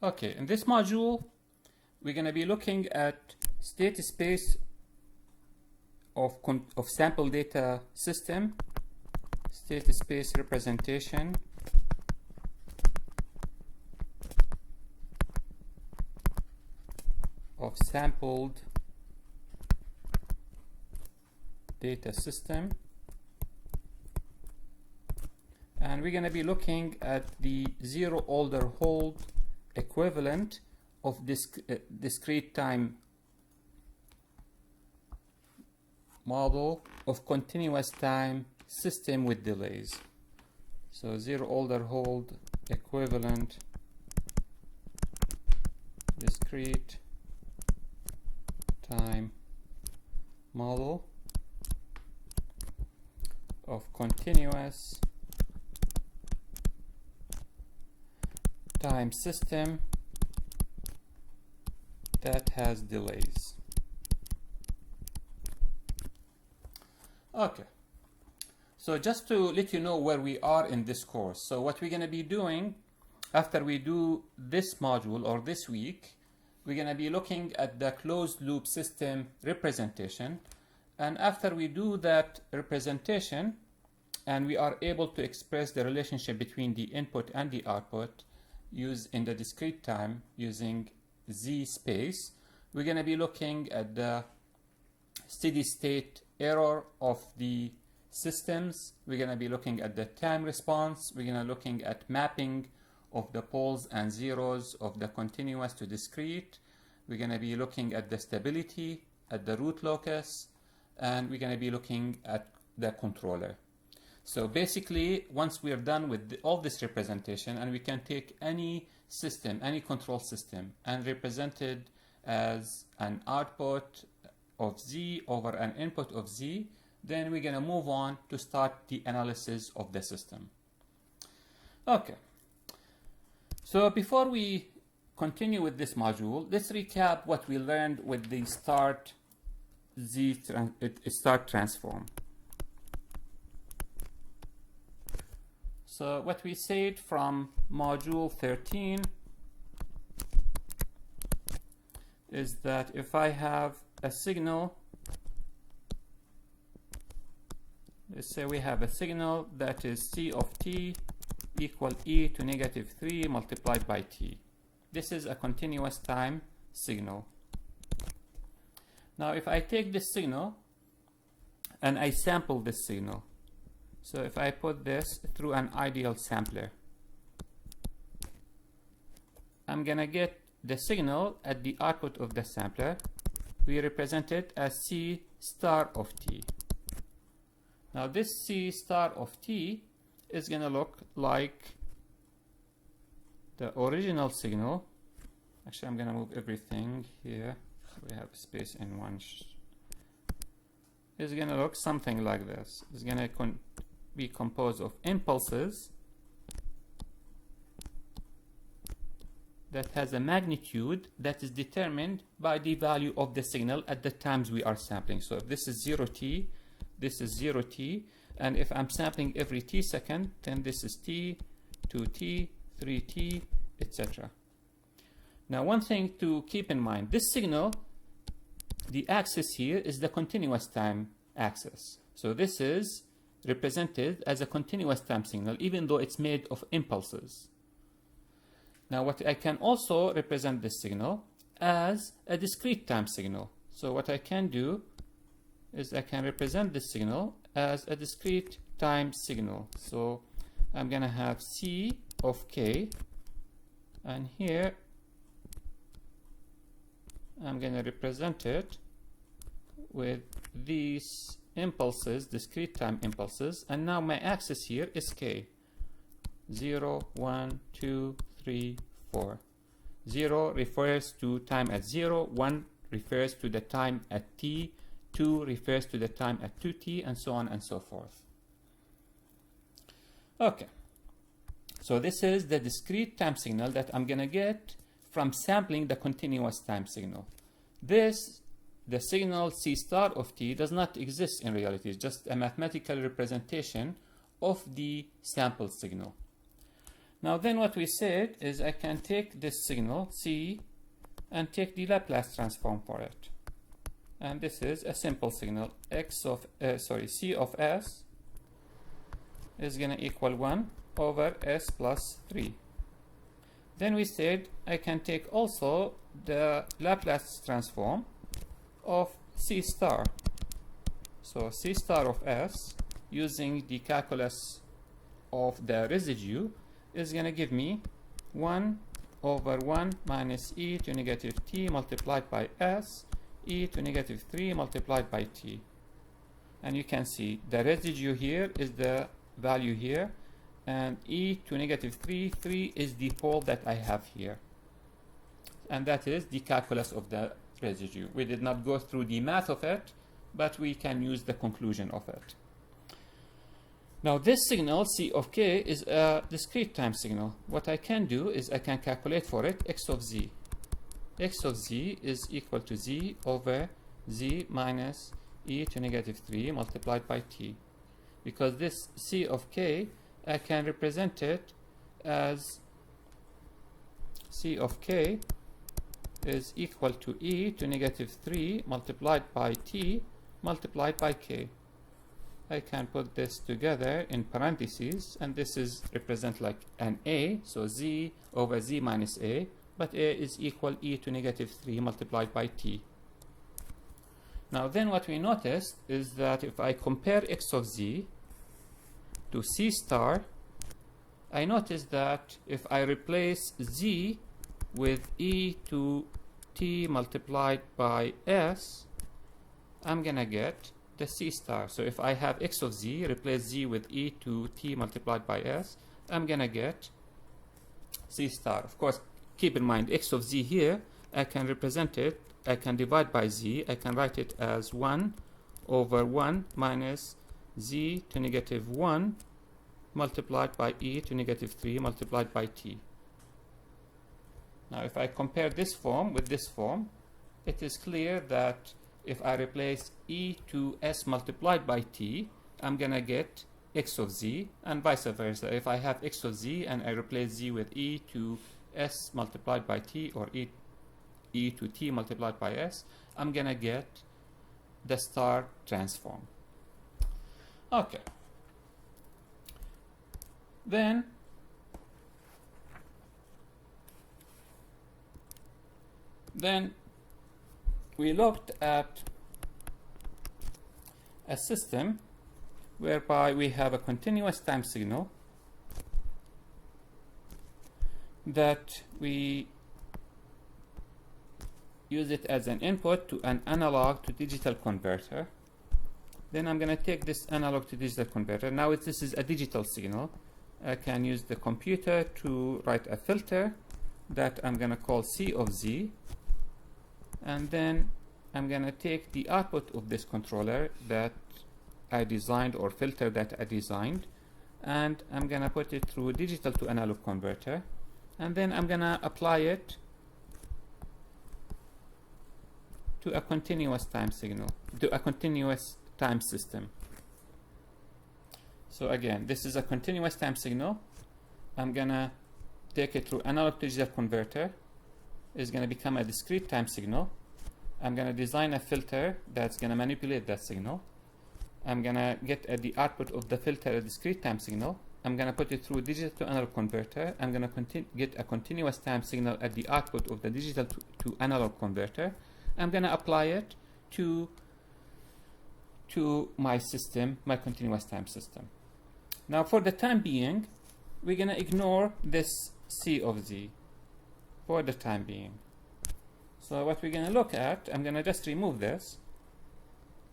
Okay, in this module, we're going to be looking at state space of sample data system, state space representation, of sampled data system, and we're going to be looking at the zero order hold equivalent of discrete time model of continuous time system with delays. So zero order hold equivalent discrete time model of continuous time system that has delays. Okay, so just to let you know where we are in this course, so what we're going to be doing after we do this module or this week, we're going to be looking at the closed loop system representation, and after we do that representation and we are able to express the relationship between the input and the output used in the discrete time using Z space, we're going to be looking at the steady state error of the systems. We're going to be looking at the time response. We're going to be looking at mapping of the poles and zeros of the continuous to discrete. We're going to be looking at the stability at the root locus, and we're going to be looking at the controller. So basically, once we're done with all this representation, and we can take any system, any control system, and represent it as an output of Z over an input of Z, then we're going to move on to start the analysis of the system. Okay. So before we continue with this module, let's recap what we learned with the start transform. So what we said from module 13 is that if I have a signal, let's say we have a signal that is C of t equal e to negative 3 multiplied by t. This is a continuous time signal. Now if I take this signal and I sample this signal, so if I put this through an ideal sampler, I'm gonna get the signal at the output of the sampler. We represent it as C star of t. Now this C star of t is gonna look like the original signal. Actually, I'm gonna move everything here so we have space in one. It's gonna look something like this. It's gonna be composed of impulses that has a magnitude that is determined by the value of the signal at the times we are sampling. So if this is 0t, this is 0t, and if I'm sampling every t second, then this is t, 2t, 3t, etc. Now one thing to keep in mind, this signal, the axis here is the continuous time axis. So this is represented as a continuous time signal, even though it's made of impulses. Now what I can also represent this signal as a discrete time signal. So what I can do is I can represent this signal as a discrete time signal. So I'm gonna have C of k, and here I'm gonna represent it with these impulses, discrete time impulses, and now my axis here is k. 0, 1, 2, 3, 4. 0 refers to time at 0, 1 refers to the time at t, 2 refers to the time at 2t, and so on and so forth. Okay, so this is the discrete time signal that I'm gonna get from sampling the continuous time signal. The signal C star of t does not exist in reality. It's just a mathematical representation of the sample signal. Now then what we said is I can take this signal C and take the Laplace transform for it. And this is a simple signal. C of S is going to equal 1 over S plus 3. Then we said I can take also the Laplace transform of C star. So C star of S using the calculus of the residue is going to give me 1 over 1 minus e to negative t multiplied by S e to negative 3 multiplied by t. And you can see the residue here is the value here, and e to negative 3 is the pole that I have here. And that is the calculus of the residue. We did not go through the math of it, but we can use the conclusion of it. Now this signal C of k is a discrete time signal. What I can do is I can calculate for it x of z. X of z is equal to z over z minus e to negative 3 multiplied by t. Because this C of k, I can represent it as C of k is equal to e to negative 3 multiplied by t multiplied by k. I can put this together in parentheses, and this is represent like an a, so z over z minus a, but a is equal e to negative 3 multiplied by t. Now then what we noticed is that if I compare x of z to C star, I noticed that if I replace z with e to t multiplied by s, I'm gonna get the C star. So if I have x of z, replace z with e to t multiplied by s, I'm gonna get C star. Of course, keep in mind x of z here, I can represent it, I can divide by z, I can write it as 1 over 1 minus z to negative 1 multiplied by e to negative 3 multiplied by t. Now if I compare this form with this form, it is clear that if I replace e to s multiplied by t, I'm gonna get x of z, and vice versa. If I have x of z and I replace z with e to s multiplied by t, or e to t multiplied by s, I'm gonna get the star transform. Okay. Then we looked at a system whereby we have a continuous time signal that we use it as an input to an analog to digital converter. Then I'm going to take this analog to digital converter. Now this is a digital signal. I can use the computer to write a filter that I'm going to call C of z, and then I'm going to take the output of this controller that I designed, or filter that I designed, and I'm going to put it through digital to analog converter, and then I'm going to apply it to a continuous time signal, to a continuous time system. So again, this is a continuous time signal. I'm going to take it through analog to digital converter. It's going to become a discrete time signal. I'm going to design a filter that's going to manipulate that signal. I'm going to get at the output of the filter a discrete time signal. I'm going to put it through digital to analog converter. I'm going to get a continuous time signal at the output of the digital to analog converter. I'm going to apply it to my system, my continuous time system. Now for the time being, we're going to ignore this C of z for the time being. So what we're going to look at, I'm going to just remove this,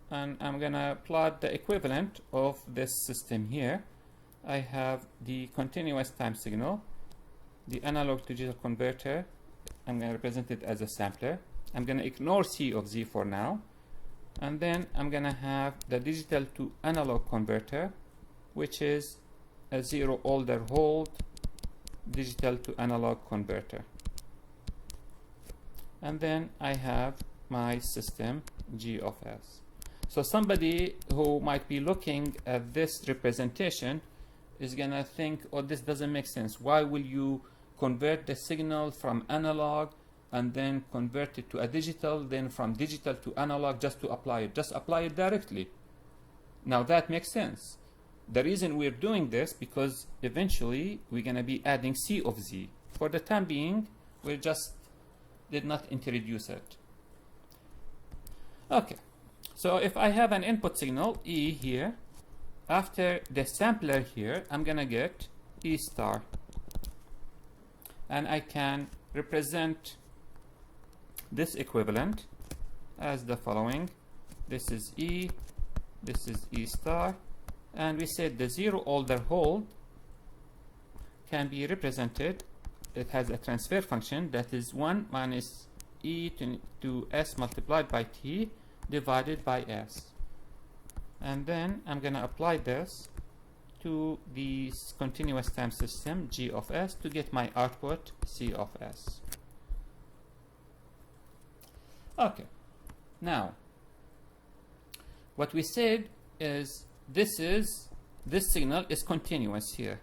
and I'm going to plot the equivalent of this system here. I have the continuous time signal, the analog to digital converter. I'm going to represent it as a sampler. I'm going to ignore C of z for now, and then I'm going to have the digital to analog converter, which is a zero order hold digital to analog converter. And then I have my system G of S. So somebody who might be looking at this representation is gonna think, oh, this doesn't make sense. Why will you convert the signal from analog and then convert it to a digital, then from digital to analog just to apply it? Just apply it directly. Now that makes sense. The reason we're doing this because eventually we're gonna be adding C of Z. For the time being, we just did not introduce it. Okay, so if I have an input signal E here, after the sampler here, I'm gonna get E star. And I can represent this equivalent as the following. This is E, this is E star, and we said the zero order hold can be represented. It has a transfer function that is 1 minus E to S multiplied by T divided by S. And then I'm going to apply this to the continuous time system G of S to get my output C of S. Okay, now what we said is this signal is continuous here.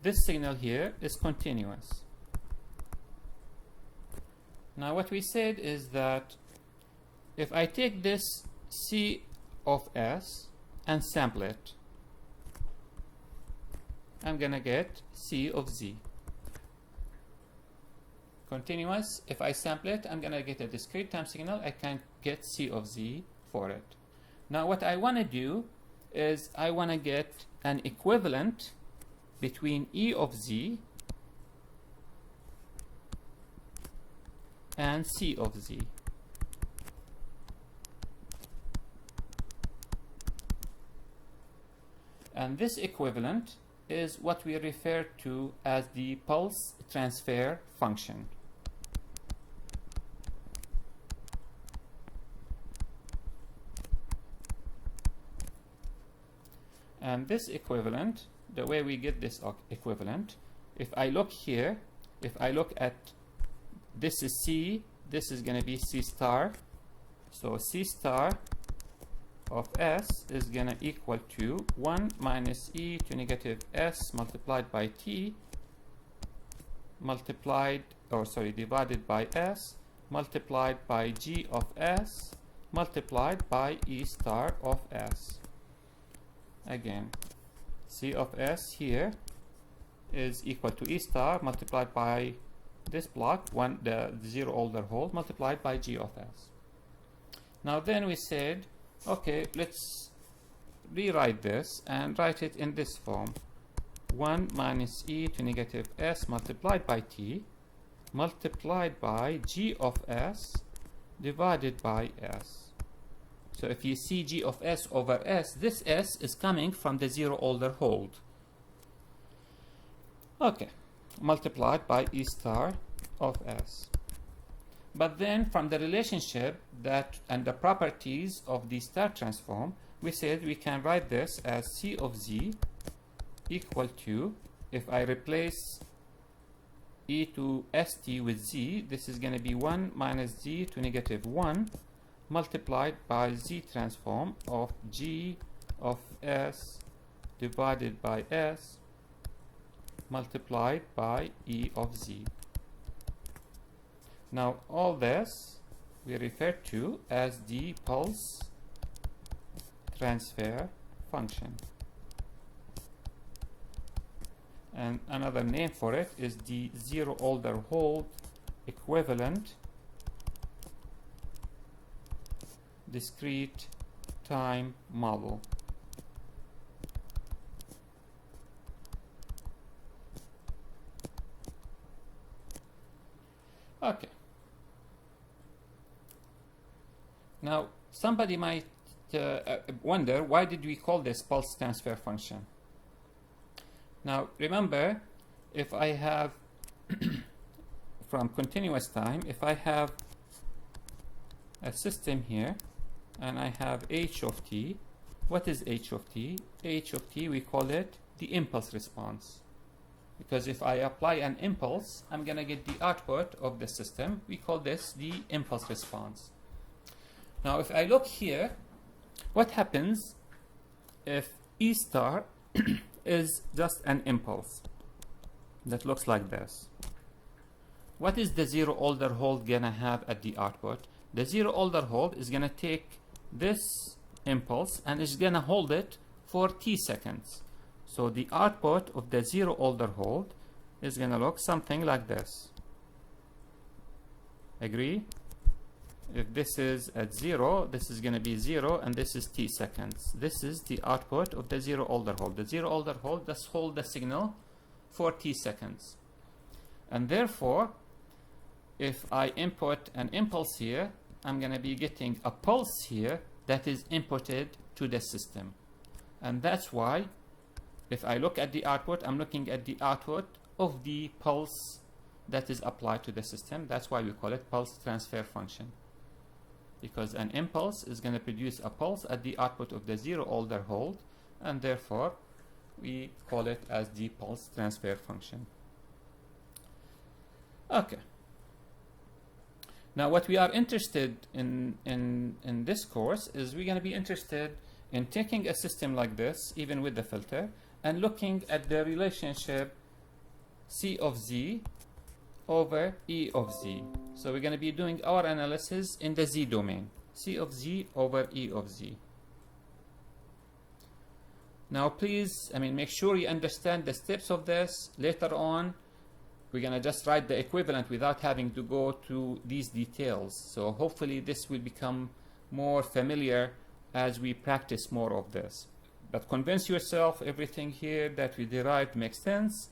This signal here is continuous. Now what we said is that if I take this C of S and sample it, I'm gonna get C of Z. Continuous, if I sample it, I'm gonna get a discrete time signal. I can get C of Z for it. Now what I wanna do is I wanna get an equivalent between E of Z and C of Z. And this equivalent is what we refer to as the pulse transfer function. And this equivalent, the way we get this equivalent, if I look here, if I look at this is C, this is going to be C star. So C star of S is going to equal to 1 minus E to negative S multiplied by T divided by S multiplied by G of S multiplied by E star of S. Again, C of S here is equal to E star multiplied by this block, the zero order hold, multiplied by G of S. Now then we said, okay, let's rewrite this and write it in this form. 1 minus E to negative S multiplied by T multiplied by G of S divided by S. So if you see G of S over S, this S is coming from the zero order hold. Okay, multiplied by E star of S. But then from the relationship that and the properties of the star transform, we said we can write this as C of Z equal to, if I replace E to ST with Z, this is going to be 1 minus Z to negative 1 multiplied by Z transform of G of S divided by S multiplied by E of Z. Now all this we refer to as the pulse transfer function. And another name for it is the zero order hold equivalent discrete time model. Okay. Now somebody might wonder, why did we call this pulse transfer function? Now remember, if I have from continuous time, if I have a system here and I have h of t, what is h of t? H of t, we call it the impulse response, because if I apply an impulse, I'm going to get the output of the system. We call this the impulse response. Now if I look here, what happens if E star is just an impulse that looks like this, what is the zero order hold gonna have at the output? The zero order hold is gonna take this impulse and is gonna hold it for t seconds. So the output of the zero order hold is gonna look something like this. Agree? If this is at 0, this is going to be 0, and this is t seconds. This is the output of the zero order hold. The zero order hold does hold the signal for t seconds. And therefore, if I input an impulse here, I'm going to be getting a pulse here that is inputted to the system. And that's why, if I look at the output, I'm looking at the output of the pulse that is applied to the system. That's why we call it pulse transfer function. Because an impulse is going to produce a pulse at the output of the zero order hold, and therefore we call it as the pulse transfer function. Okay. Now what we are interested in this course is we're going to be interested in taking a system like this, even with the filter, and looking at the relationship C of Z over E of Z. So we're going to be doing our analysis in the Z domain. C of Z over E of Z. Now please, make sure you understand the steps of this. Later on, we're going to just write the equivalent without having to go to these details. So hopefully this will become more familiar as we practice more of this. But convince yourself everything here that we derived makes sense,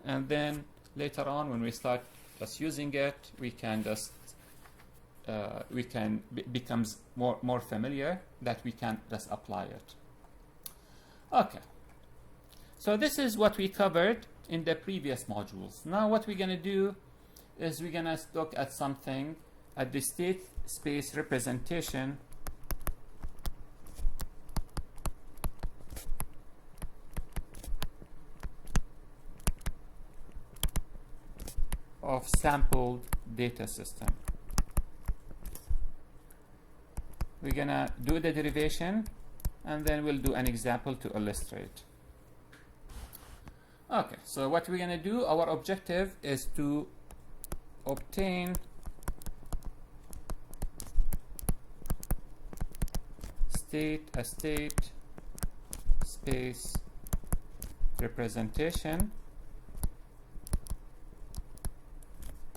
and then later on, when we start just using it, we can just becomes more familiar that we can just apply it. Okay. So this is what we covered in the previous modules. Now what we're going to do is we're going to look at something at the state space representation of sampled data system. We're gonna do the derivation, and then we'll do an example to illustrate. Okay, so what we're gonna do, our objective is to obtain a state space representation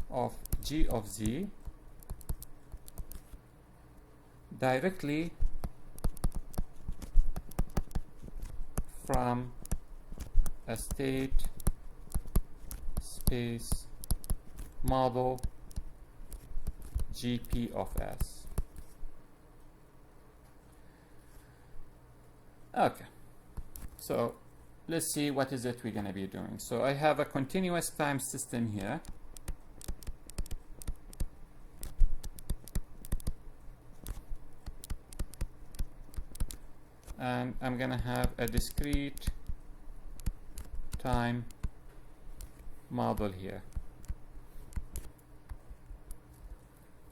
of G of Z directly from a state space model GP of S. Okay, so let's see what is it we're going to be doing. So I have a continuous time system here. And I'm going to have a discrete time model here.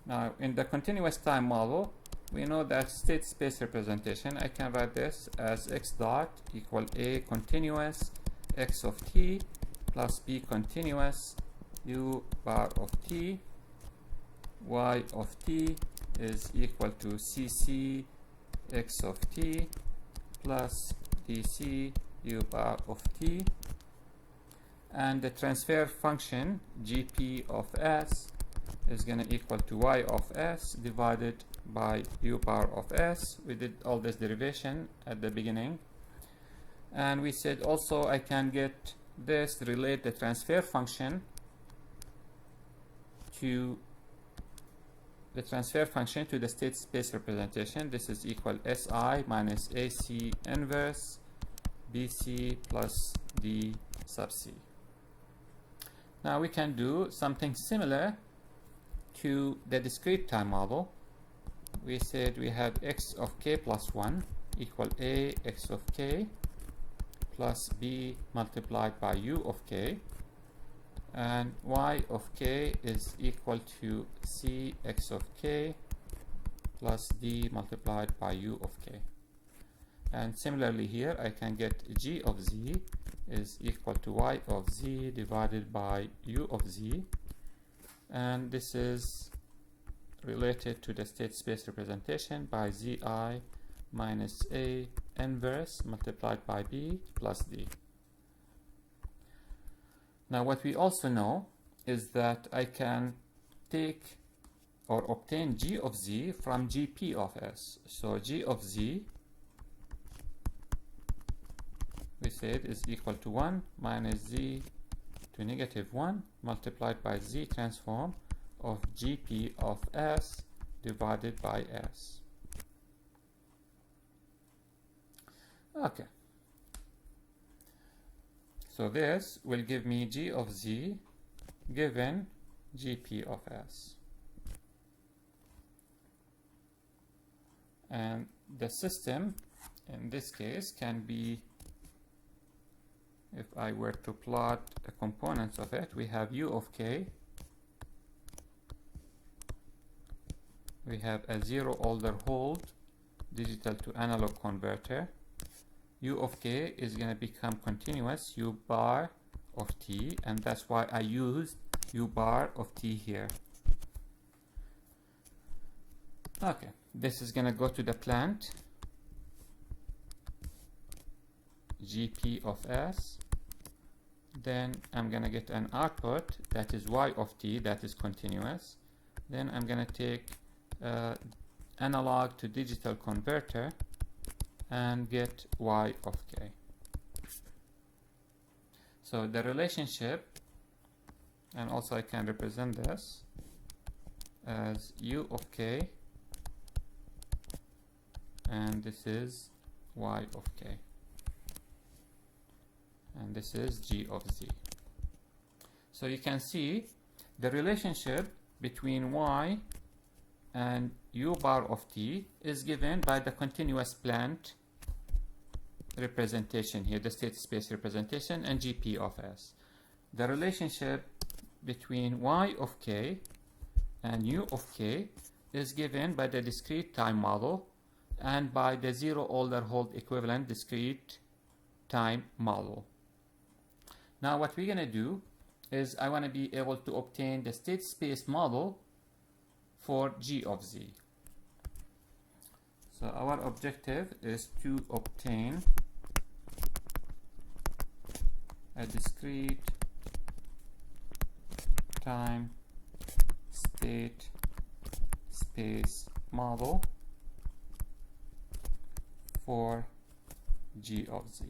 Now, in the continuous time model, we know that state space representation, I can write this as x dot equal a continuous x of t plus b continuous u bar of t, y of t is equal to cc x of t plus dc u bar of t, and the transfer function gp of s is going to equal to y of s divided by u bar of s. We did all this derivation at the beginning, and we said also I can get this, relate the transfer function to the state space representation. This is equal si minus ac inverse bc plus d sub c. Now we can do something similar to the discrete time model. We said we have x of k plus 1 equal a x of k plus b multiplied by u of k, and y of k is equal to c x of k plus d multiplied by u of k. And similarly here, I can get g of z is equal to y of z divided by u of z. And this is related to the state space representation by zi minus a inverse multiplied by b plus d. Now what we also know is that I can take or obtain g of z from gp of s. So g of z, we said, is equal to 1 minus z to negative 1 multiplied by z transform of gp of s divided by s. Okay. So this will give me g of z given gp of s. And the system in this case can be, if I were to plot the components of it, we have u of k, we have a zero order hold digital to analog converter. U of k is going to become continuous u bar of t, and that's why I used u bar of t here. Okay, this is going to go to the plant gp of s. Then I'm going to get an output that is y of t, that is continuous. Then I'm going to take analog to digital converter and get y of k. So the relationship, and also I can represent this as u of k, and this is y of k, and this is g of z. So you can see the relationship between y and u bar of t is given by the continuous plant representation here, the state space representation, and gp of s. The relationship between y of k and u of k is given by the discrete time model and by the zero order hold equivalent discrete time model. Now what we're going to do is I want to be able to obtain the state space model for g of z. So our objective is to obtain a discrete time state space model for g of z.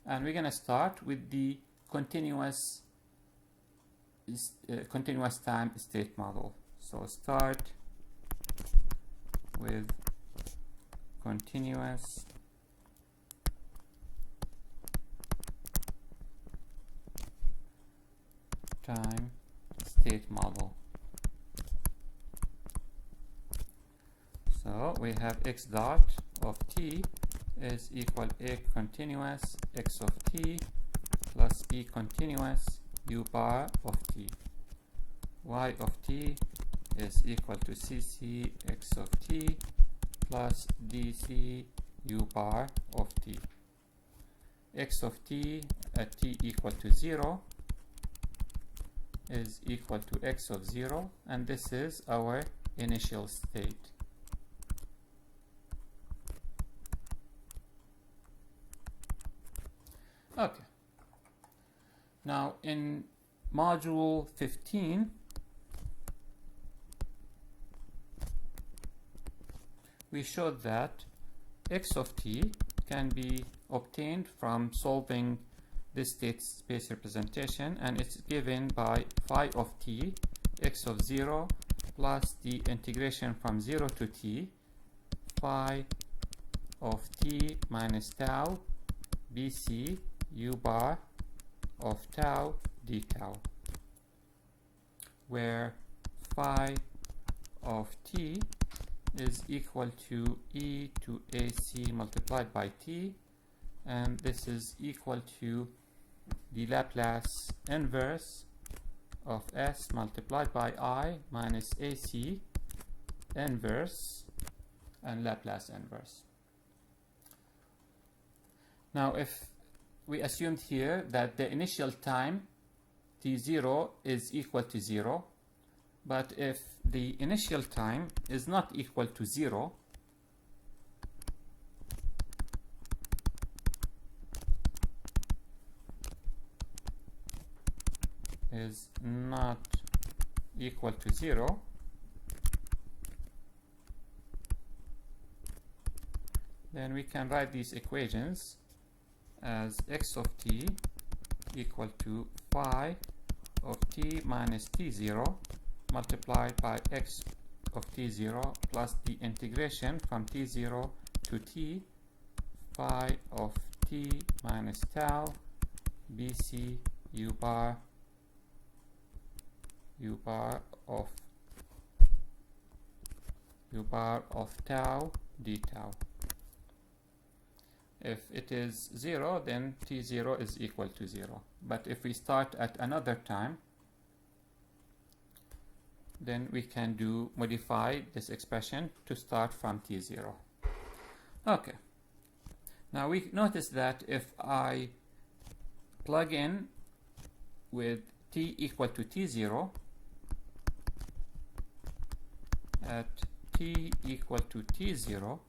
And we're going to start with the continuous time state model. So start with continuous time state model. So we have x dot of t is equal a continuous x of t plus b continuous u bar of t. Y of t is equal to cc x of t plus dc u bar of t. X of t at t equal to 0 is equal to x of 0, and this is our initial state. Okay. Now in module 15, we showed that x of t can be obtained from solving this state space representation, and it's given by phi of t x of 0 plus the integration from 0 to t phi of t minus tau bc u bar of tau d tau, where phi of t is equal to e to ac multiplied by t, and this is equal to the Laplace inverse of s multiplied by I minus AC inverse and Laplace inverse. Now if we assumed here that the initial time t0 is equal to 0, but if the initial time is not equal to 0, is not equal to 0, then we can write these equations as x of t equal to phi of t minus t0 multiplied by x of t0 plus the integration from t0 to t phi of t minus tau bc u bar of tau d tau. If it is 0, then t0 is equal to 0. But if we start at another time, then we can modify this expression to start from t0. Okay. Now we notice that if I plug in with t equal to t0 at t equal to t0,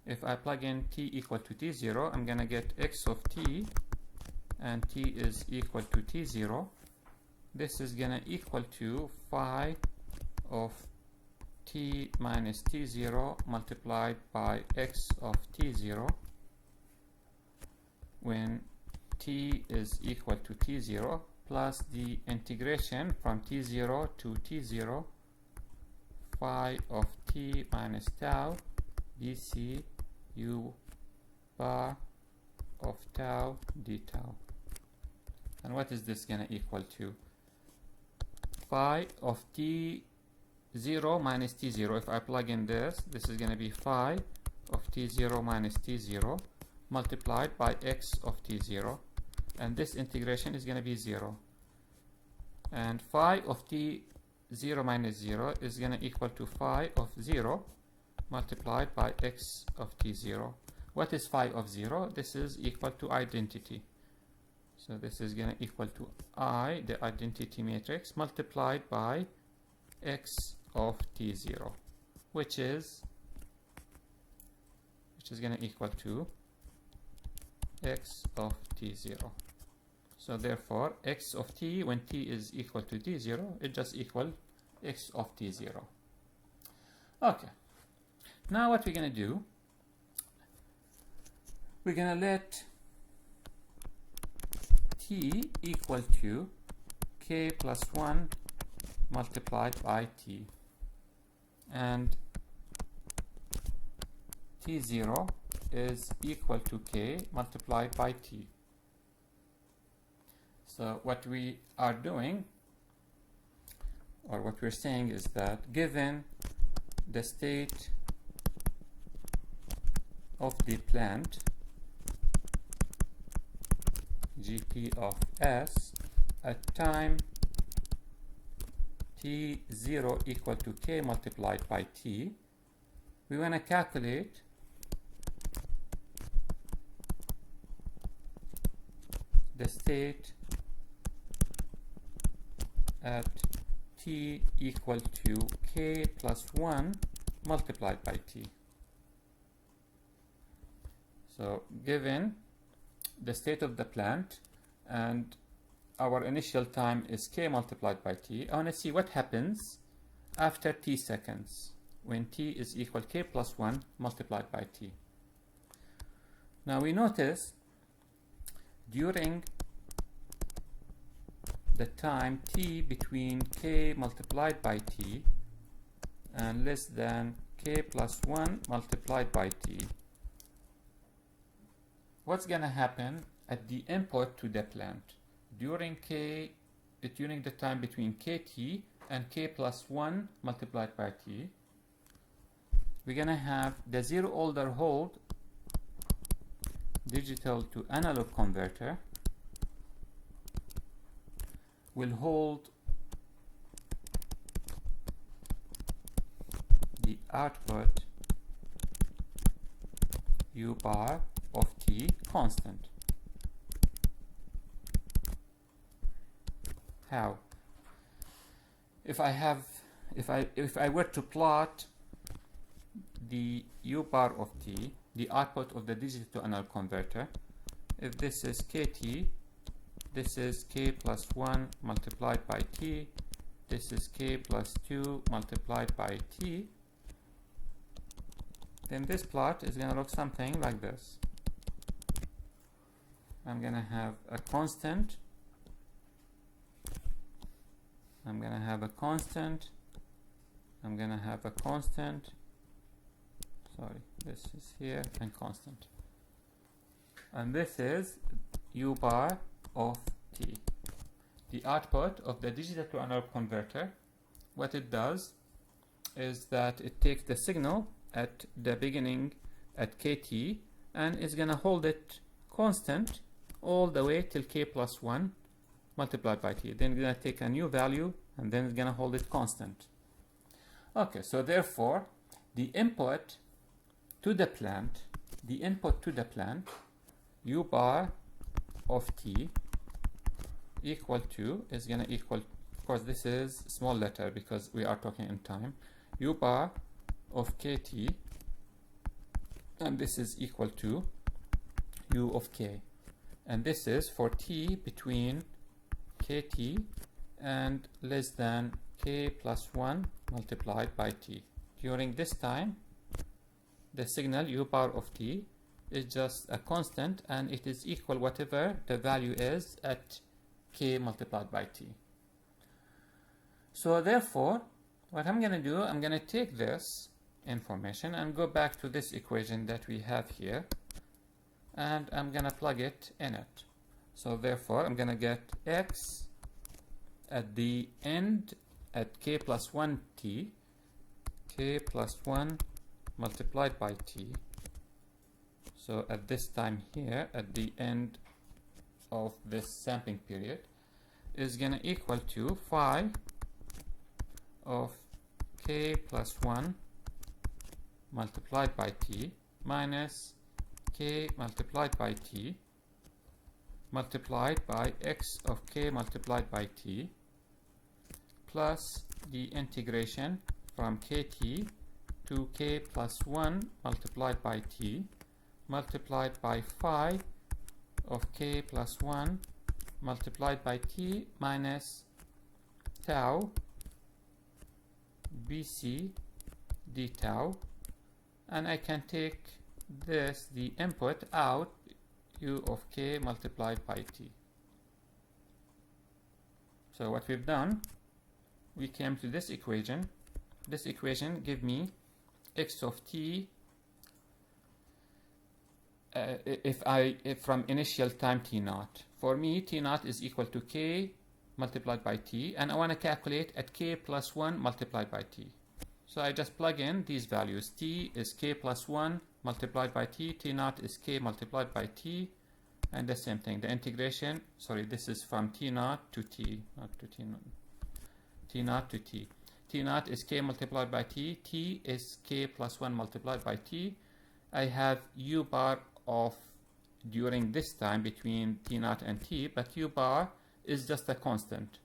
if I plug in t equal to t0, I'm gonna get x of t, and t is equal to t0. This is gonna equal to phi of t minus t0 multiplied by x of t0 when t is equal to t0 plus the integration from t0 to t0 phi of t minus tau dc u bar of tau d tau. And what is this gonna equal to? Phi of t0 minus t0. If I plug in this is gonna be phi of t0 minus t0 multiplied by x of t0, and this integration is gonna be 0. And phi of t0 minus 0 is gonna equal to phi of 0 multiplied by x of t0. What is phi of 0? This is equal to identity. So this is going to equal to I, the identity matrix, multiplied by x of t0, which is going to equal to x of t0. So therefore, x of t, when t is equal to t0, it just equal x of t0. Okay. Now what we're going to do, we're going to let t equal to k plus 1 multiplied by t, and t0 is equal to k multiplied by t. So what we are doing, or what we're saying, is that given the state of the plant Gp of s at time t0 equal to k multiplied by t, we want to calculate the state at t equal to k plus 1 multiplied by t. So given the state of the plant and our initial time is k multiplied by t, I want to see what happens after t seconds when t is equal to k plus 1 multiplied by t. Now we notice during the time t between k multiplied by t and less than k plus 1 multiplied by t, what's going to happen at the input to the plant during the time between kt and k plus 1 multiplied by t? We're going to have the zero order hold digital to analog converter will hold the output u bar of t constant. How? If I were to plot the u bar of t, the output of the digital to analog converter, if this is kt, this is k plus 1 multiplied by t, this is k plus 2 multiplied by t, then this plot is going to look something like this. I'm going to have a constant, I'm going to have a constant, I'm going to have a constant, sorry, this is here, and constant. And this is u bar of t, the output of the digital to analog converter. What it does is that it takes the signal at the beginning at kt and is going to hold it constant all the way till k plus 1 multiplied by t. Then it's going to take a new value and then it's going to hold it constant. Okay, so therefore the input to the plant, u bar of t equal to is going to equal, of course this is small letter because we are talking in time, u bar of kt, and this is equal to u of k, and this is for t between kt and less than k plus 1 multiplied by t. During this time the signal u bar of t is just a constant and it is equal whatever the value is at k multiplied by t. So therefore what I'm going to do, I'm going to take this information and go back to this equation that we have here and I'm going to plug it in it. So therefore I'm going to get x at the end at k plus 1 t, k plus 1 multiplied by t. So at this time here, at the end of this sampling period, is going to equal to phi of k plus 1 multiplied by t minus k multiplied by t multiplied by x of k multiplied by t plus the integration from kt to k plus 1 multiplied by t multiplied by phi of k plus 1 multiplied by t minus tau bc d tau, and I can take this, the input, out, u of k multiplied by t. So what we've done, we came to this equation. This equation give me x of t if from initial time t naught. For me, t naught is equal to k multiplied by t, and I want to calculate at k plus 1 multiplied by t. So I just plug in these values. T is k plus 1 multiplied by t, t naught is k multiplied by t, and the same thing. The integration, sorry, this is from t naught to t, not to t naught, t naught to t. T naught is k multiplied by t, t is k plus 1 multiplied by t. I have u bar of during this time between t naught and t, but u bar is just a constant.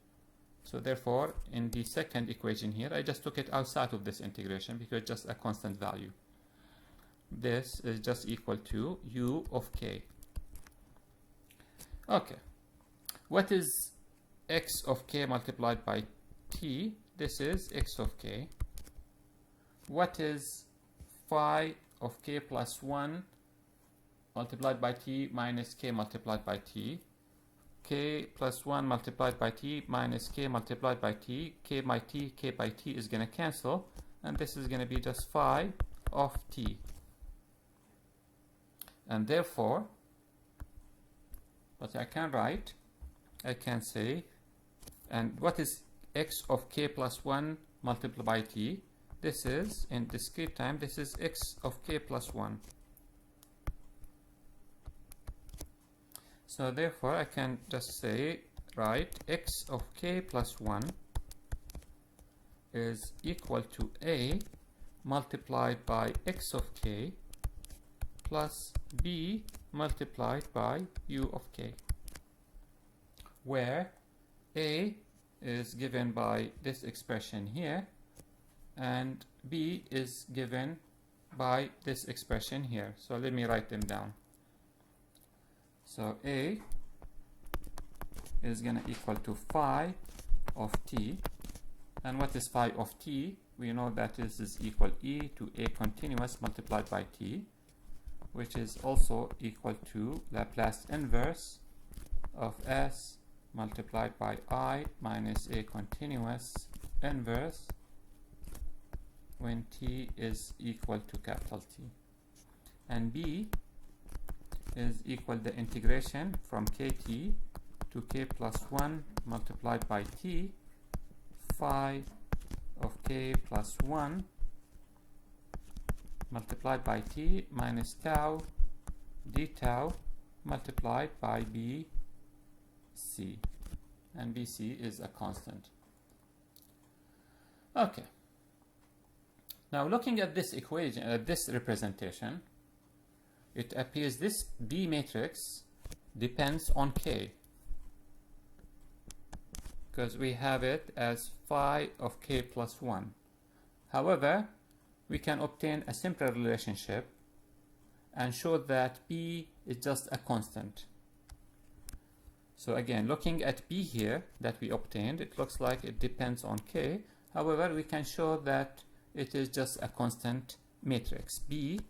So therefore, in the second equation here, I just took it outside of this integration because it's just a constant value. This is just equal to u of k. Okay. What is x of k multiplied by t? This is x of k. What is phi of k plus 1 multiplied by t minus k multiplied by t? K plus 1 multiplied by t minus k multiplied by t, k by t is going to cancel, and this is going to be just phi of t. And therefore, what I can write, I can say, and what is x of k plus 1 multiplied by t? This is, in discrete time, this is x of k plus 1. So therefore, I can just say, write x of k plus 1 is equal to a multiplied by x of k plus b multiplied by u of k, where a is given by this expression here and b is given by this expression here. So let me write them down. So a is going to equal to phi of t, and what is phi of t? We know that this is equal e to a continuous multiplied by t, which is also equal to Laplace inverse of s multiplied by I minus a continuous inverse when t is equal to capital T. And b is equal the integration from kt to k plus 1 multiplied by t phi of k plus 1 multiplied by t minus tau d tau multiplied by bc, and bc is a constant. Okay, now looking at this equation, this representation, it appears this B matrix depends on k, because we have it as phi of k plus 1. However, we can obtain a simpler relationship and show that B is just a constant. So again, looking at B here that we obtained, it looks like it depends on k. However, we can show that it is just a constant matrix. B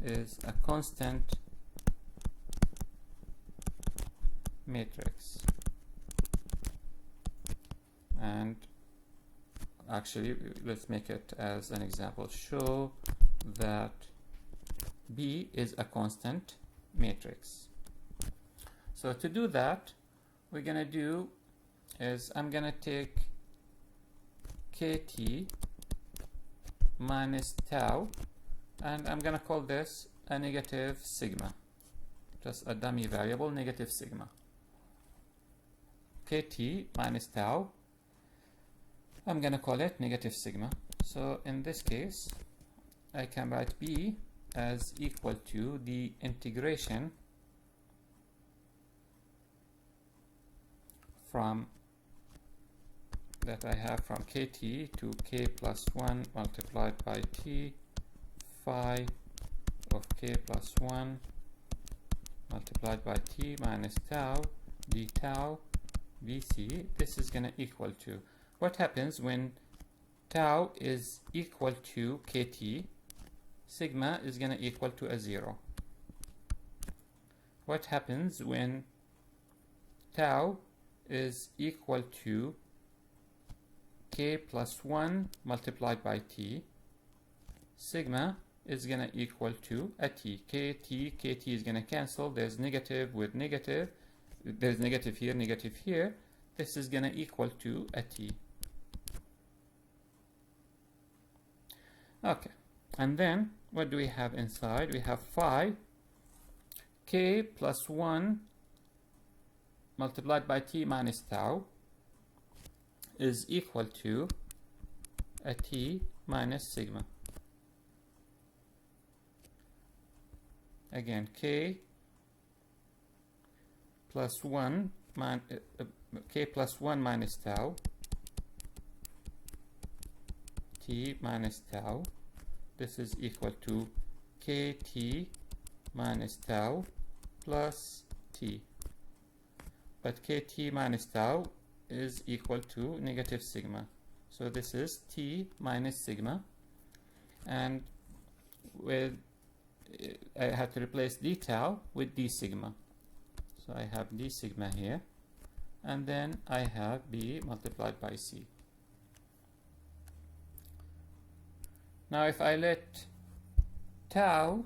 is a constant matrix. And actually, let's make it as an example. Show that B is a constant matrix. So to do that, we're going to do is I'm going to take kt minus tau, and I'm going to call this a negative sigma, just a dummy variable, negative sigma. Kt minus tau, I'm going to call it negative sigma. So in this case, I can write B as equal to the integration from that I have from kt to k plus 1 multiplied by t phi of k plus 1 multiplied by t minus tau d tau vc. This is going to equal to, what happens when tau is equal to kt? Sigma is going to equal to a 0. What happens when tau is equal to k plus 1 multiplied by t? Sigma is going to equal to a t. kt is going to cancel. There's negative with negative. There's negative here, negative here. This is going to equal to a t. Okay, and then what do we have inside? We have phi k plus 1 multiplied by t minus tau is equal to a t minus sigma. Again, k plus 1 minus tau t minus tau. This is equal to kt minus tau plus t. But kt minus tau is equal to negative sigma. So this is t minus sigma. And with I have to replace d tau with d sigma. So I have d sigma here. And then I have b multiplied by c. Now if I let tau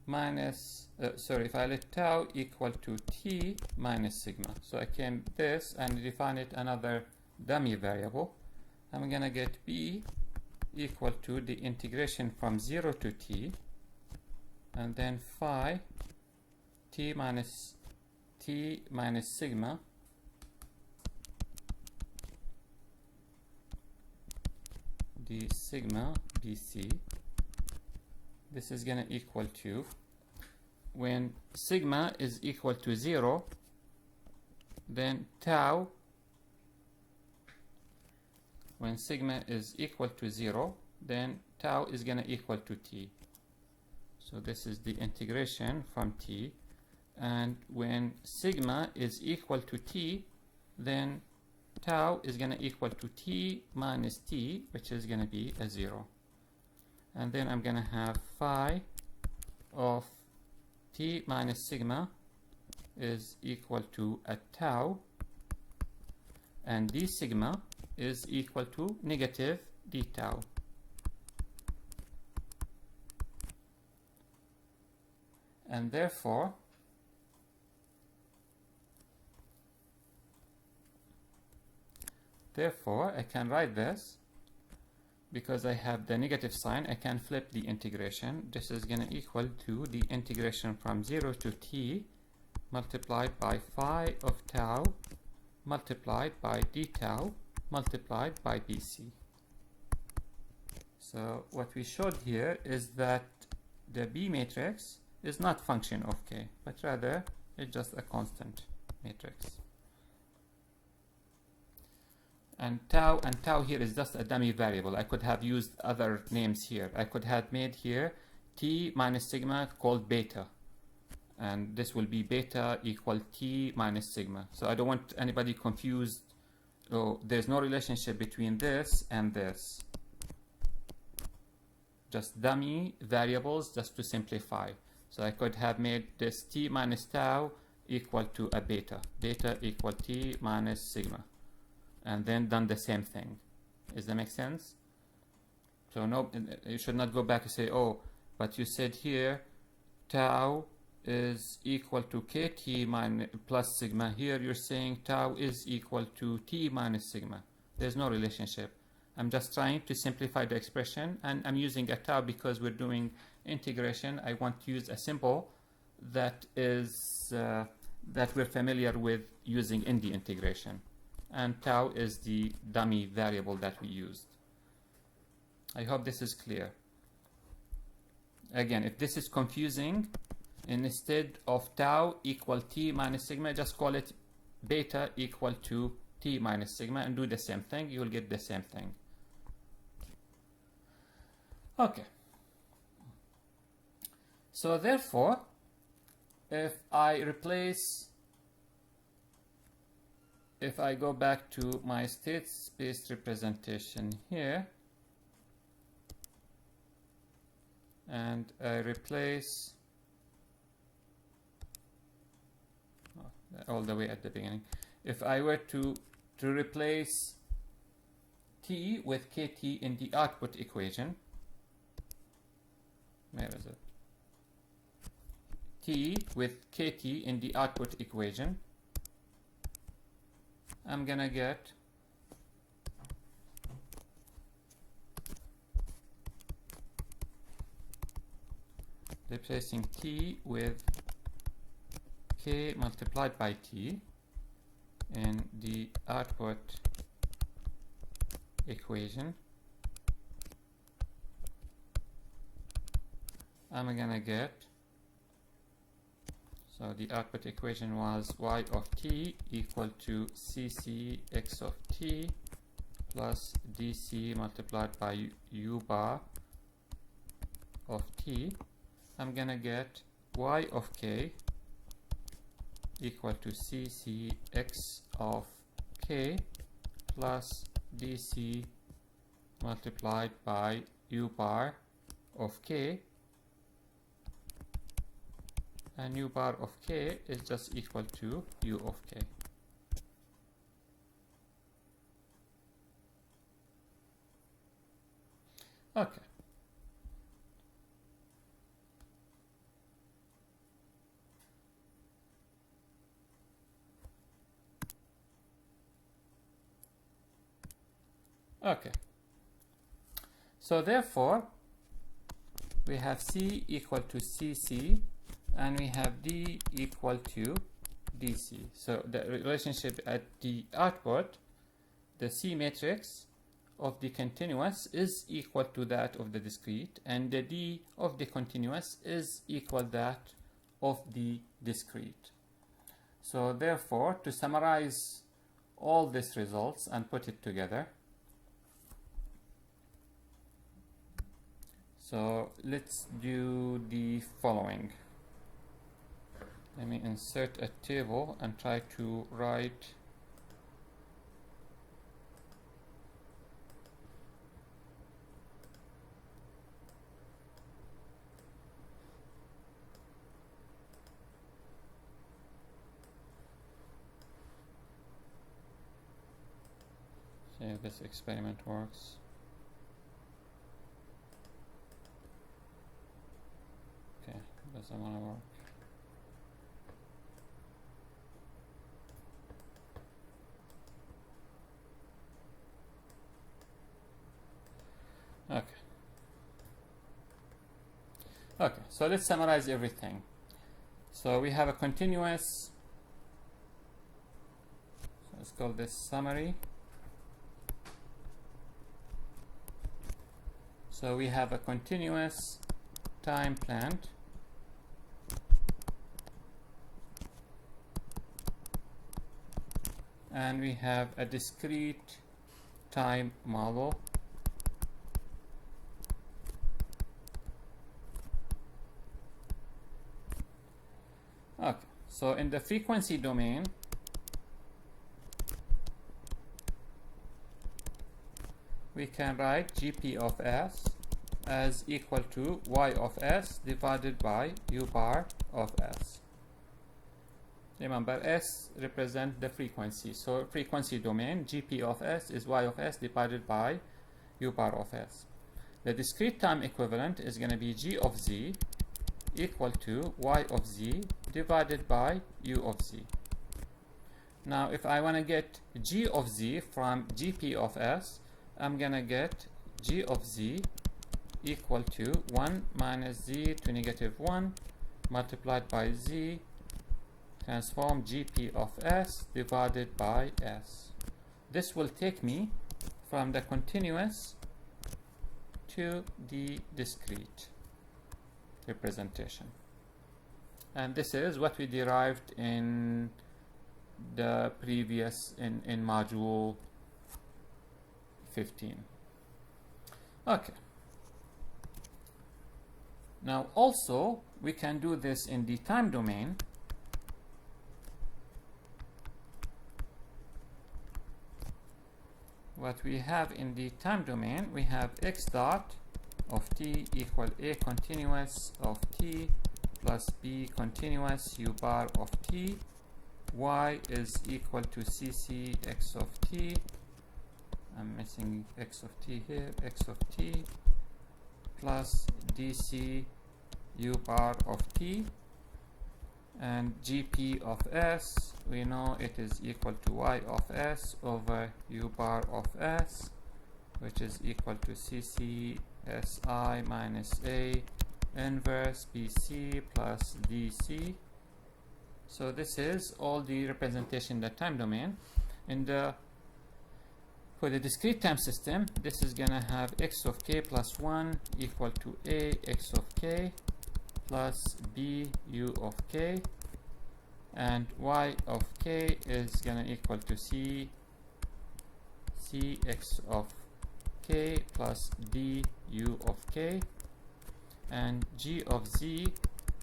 minus, if I let tau equal to t minus sigma, so I can this and define it another dummy variable, I'm going to get b equal to the integration from 0 to t, and then phi t minus sigma d sigma bc. this is going to equal to, when sigma is equal to 0, then tau, when sigma is equal to 0, then tau is going to equal to t. So this is the integration from t. And when sigma is equal to t, then tau is going to equal to t minus t, which is going to be a 0. And then I'm going to have phi of t minus sigma is equal to a tau, and d sigma is equal to negative d tau. And therefore, I can write this, because I have the negative sign, I can flip the integration. This is going to equal to the integration from 0 to t multiplied by phi of tau multiplied by d tau multiplied by dc. So what we showed here is that the B matrix is not function of k, but rather it's just a constant matrix. And tau here is just a dummy variable. I could have used other names here. I could have made here t minus sigma called beta, and this will be beta equal t minus sigma. So I don't want anybody confused. Oh, there's no relationship between this and this. Just dummy variables just to simplify. So I could have made this t minus tau equal to a beta. Beta equal t minus sigma. And then done the same thing. Does that make sense? So no, you should not go back and say, oh, but you said here tau is equal to kt minus plus sigma. Here you're saying tau is equal to t minus sigma. There's no relationship. I'm just trying to simplify the expression, and I'm using a tau because we're doing integration. I want to use a symbol that is that we're familiar with using in the integration. And tau is the dummy variable that we used. I hope this is clear. Again, if this is confusing, instead of tau equal t minus sigma, just call it beta equal to t minus sigma and do the same thing. You will get the same thing. Okay. So therefore, if I go back to my state space representation here, and I replace all the way at the beginning, if I were to replace t with kt in the output equation, where is it? T with kt in the output equation, I'm gonna get replacing t with k multiplied by t in the output equation. I'm gonna get, so the output equation was y of t equal to cc x of t plus dc multiplied by u bar of t. I'm gonna get y of k equal to cc x of k plus dc multiplied by u bar of k, and u bar of k is just equal to u of k. Okay. Okay. So therefore, we have C equal to CC, and we have D equal to DC. So the relationship at the output, the C matrix of the continuous is equal to that of the discrete, and the d of the continuous is equal that of the discrete. So therefore, to summarize all these results and put it together, so let's do the following. Let me insert a table and try to write see if this experiment works. Okay, doesn't want to work. Okay, so let's summarize everything. So we have a continuous, so let's call this summary. So we have a continuous time plant and we have a discrete time model. Okay, so in the frequency domain, we can write Gp of s as equal to y of s divided by u bar of s. Remember, s represents the frequency, so frequency domain, Gp of s is y of s divided by u bar of s. The discrete time equivalent is going to be g of z equal to y of z divided by u of z. Now if I want to get g of z from Gp of s, I'm going to get g of z equal to 1 minus z to negative 1 multiplied by z transform Gp of s divided by s. This will take me from the continuous to the discrete representation. And this is what we derived in the previous, in module 15. Okay. Now also we can do this in the time domain. What we have in the time domain, we have x dot of t equal a continuous of t plus b continuous u bar of t. Y is equal to cc x of t. I'm missing x of t here, x of t plus dc u bar of t, and Gp of s, we know it is equal to y of s over u bar of s, which is equal to cc si minus a inverse bc plus dc. So this is all the representation in the time domain. For the discrete time system, this is going to have x of k plus 1 equal to a x of k plus b u of k, and y of k is going to equal to c x of k plus d u of k, and g of z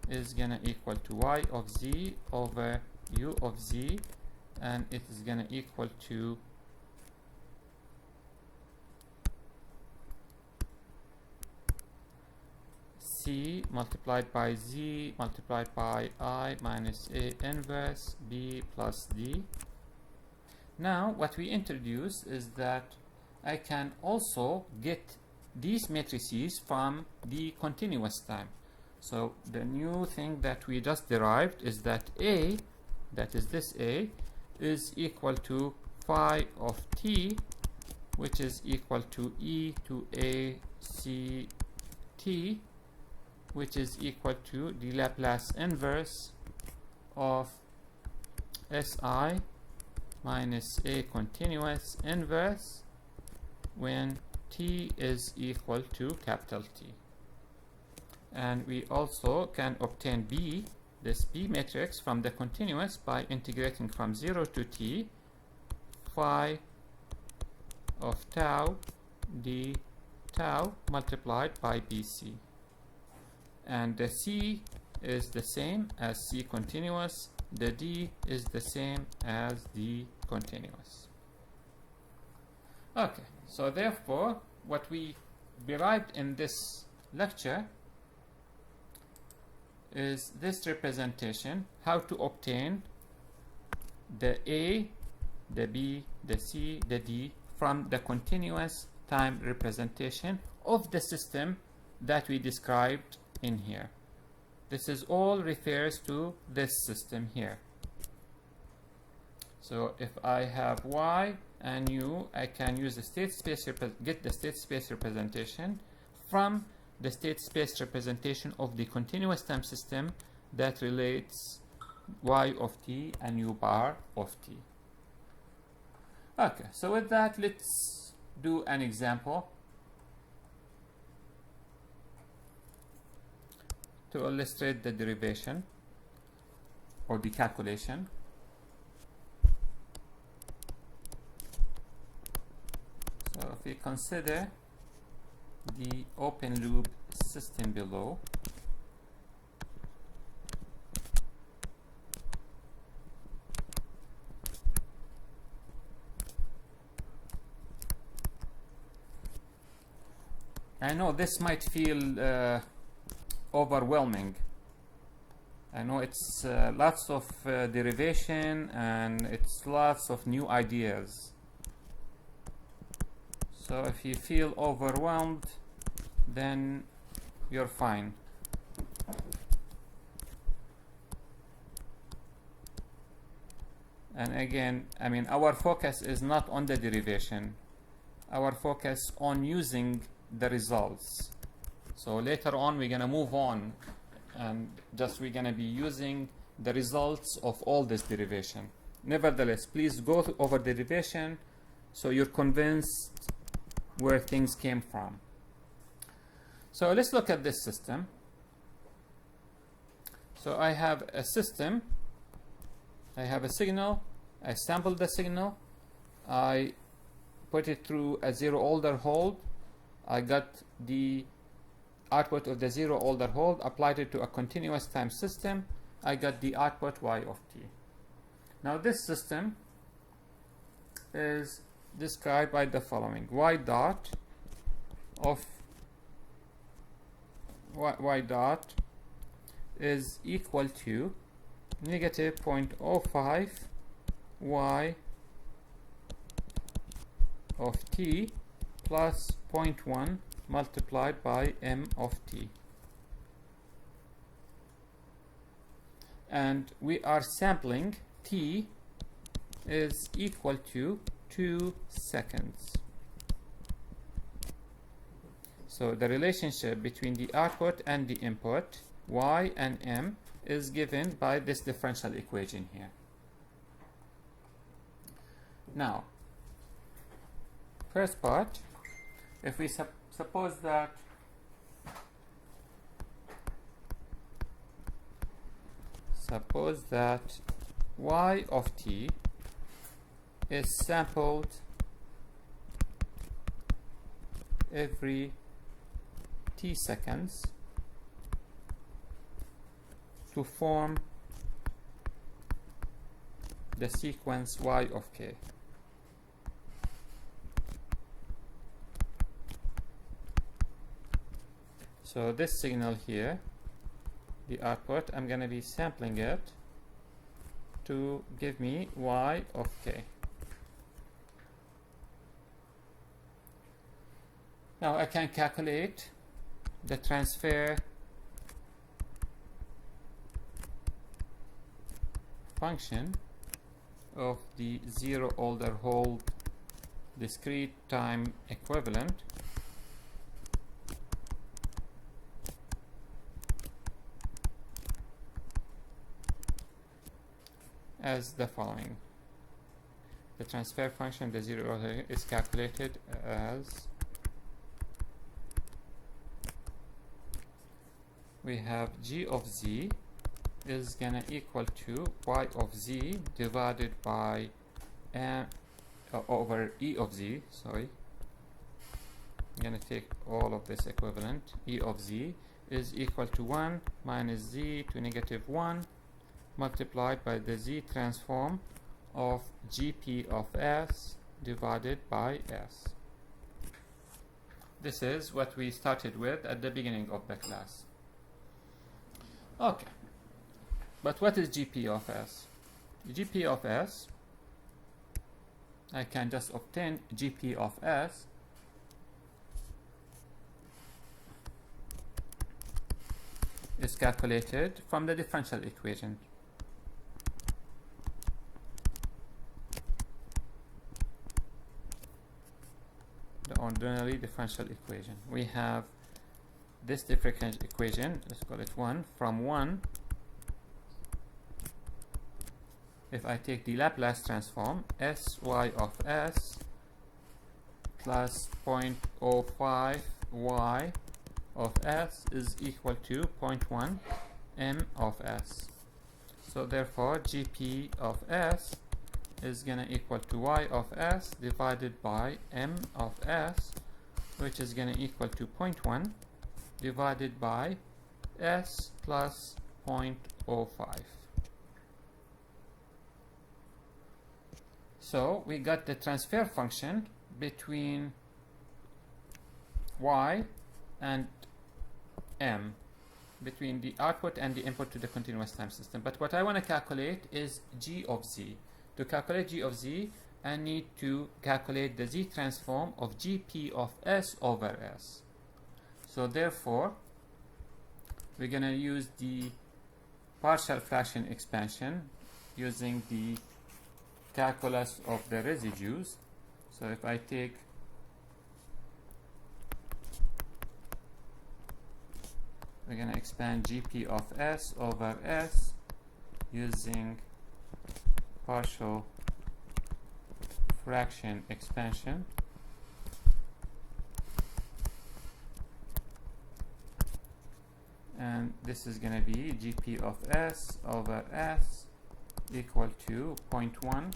is going to equal to y of z over u of z, and it is going to equal to c multiplied by z multiplied by I minus a inverse b plus d. Now what we introduce is that I can also get these matrices from the continuous time. So the new thing that we just derived is that a, that is this a, is equal to phi of t, which is equal to e to a c t, which is equal to the Laplace inverse of si minus a continuous inverse when t is equal to capital T. And we also can obtain B, this B matrix, from the continuous by integrating from 0 to t phi of tau d tau multiplied by BC. And the C is the same as C continuous, the D is the same as D continuous. Okay, so therefore what we derived in this lecture is this representation, how to obtain the A, the B, the C, the D from the continuous time representation of the system that we described in here. This is all refers to this system here. So if I have Y and U, I can use the state space get the state space representation from the state space representation of the continuous time system that relates Y of t and U bar of t. Okay, so with that, let's do an example to illustrate the derivation or the calculation. So if we consider the open loop system below, I know this might feel overwhelming. I know it's lots of derivation and it's lots of new ideas. So if you feel overwhelmed, then you're fine. And again, I mean, our focus is not on the derivation. Our focus on using the results. So later on we're gonna move on and just we're gonna be using the results of all this derivation. Nevertheless, please go over the derivation so you're convinced where things came from. So let's look at this system. So I have a system, I have a signal, I sampled the signal, I put it through a zero order hold, I got the output of the zero order hold, applied it to a continuous time system, I got the output Y of t. Now this system is described by the following: Y dot of Y dot is equal to negative 0.05 Y of t plus 0.1 multiplied by M of t. And we are sampling t is equal to 2 seconds. So the relationship between the output and the input, Y and M, is given by this differential equation here. Now, first part, if we suppose that Y of t is sampled every t seconds to form the sequence Y of k. So this signal here, the output, I'm going to be sampling it to give me Y of k. Now I can calculate the transfer function of the zero order hold discrete time equivalent as the following. the transfer function, the zero is calculated as we have g of z is gonna equal to y of z divided by over e of z, sorry. I'm gonna take all of this equivalent. E of z is equal to 1 minus z to negative 1 multiplied by the z transform of gp of s divided by s. This is what we started with at the beginning of the class. Okay, but what is gp of s? gp of s, I can just obtain gp of s is calculated from the differential equation. The ordinary differential equation. We have this differential equation, let's call it 1, from 1. If I take the Laplace transform, sy of s plus 0.05 y of s is equal to 0.1 m of s. So therefore gp of s is gonna equal to y of s divided by m of s, which is gonna equal to 0.1 divided by s plus 0.05. So we got the transfer function between y and m, between the output and the input to the continuous time system. But what I want to calculate is g of z. To calculate g of z, I need to calculate the z transform of gp of s over s. So therefore, we're going to use the partial fraction expansion using the calculus of the residues. So if I take we're going to expand gp of s over s using partial fraction expansion. And this is going to be gp of s over s equal to 0.1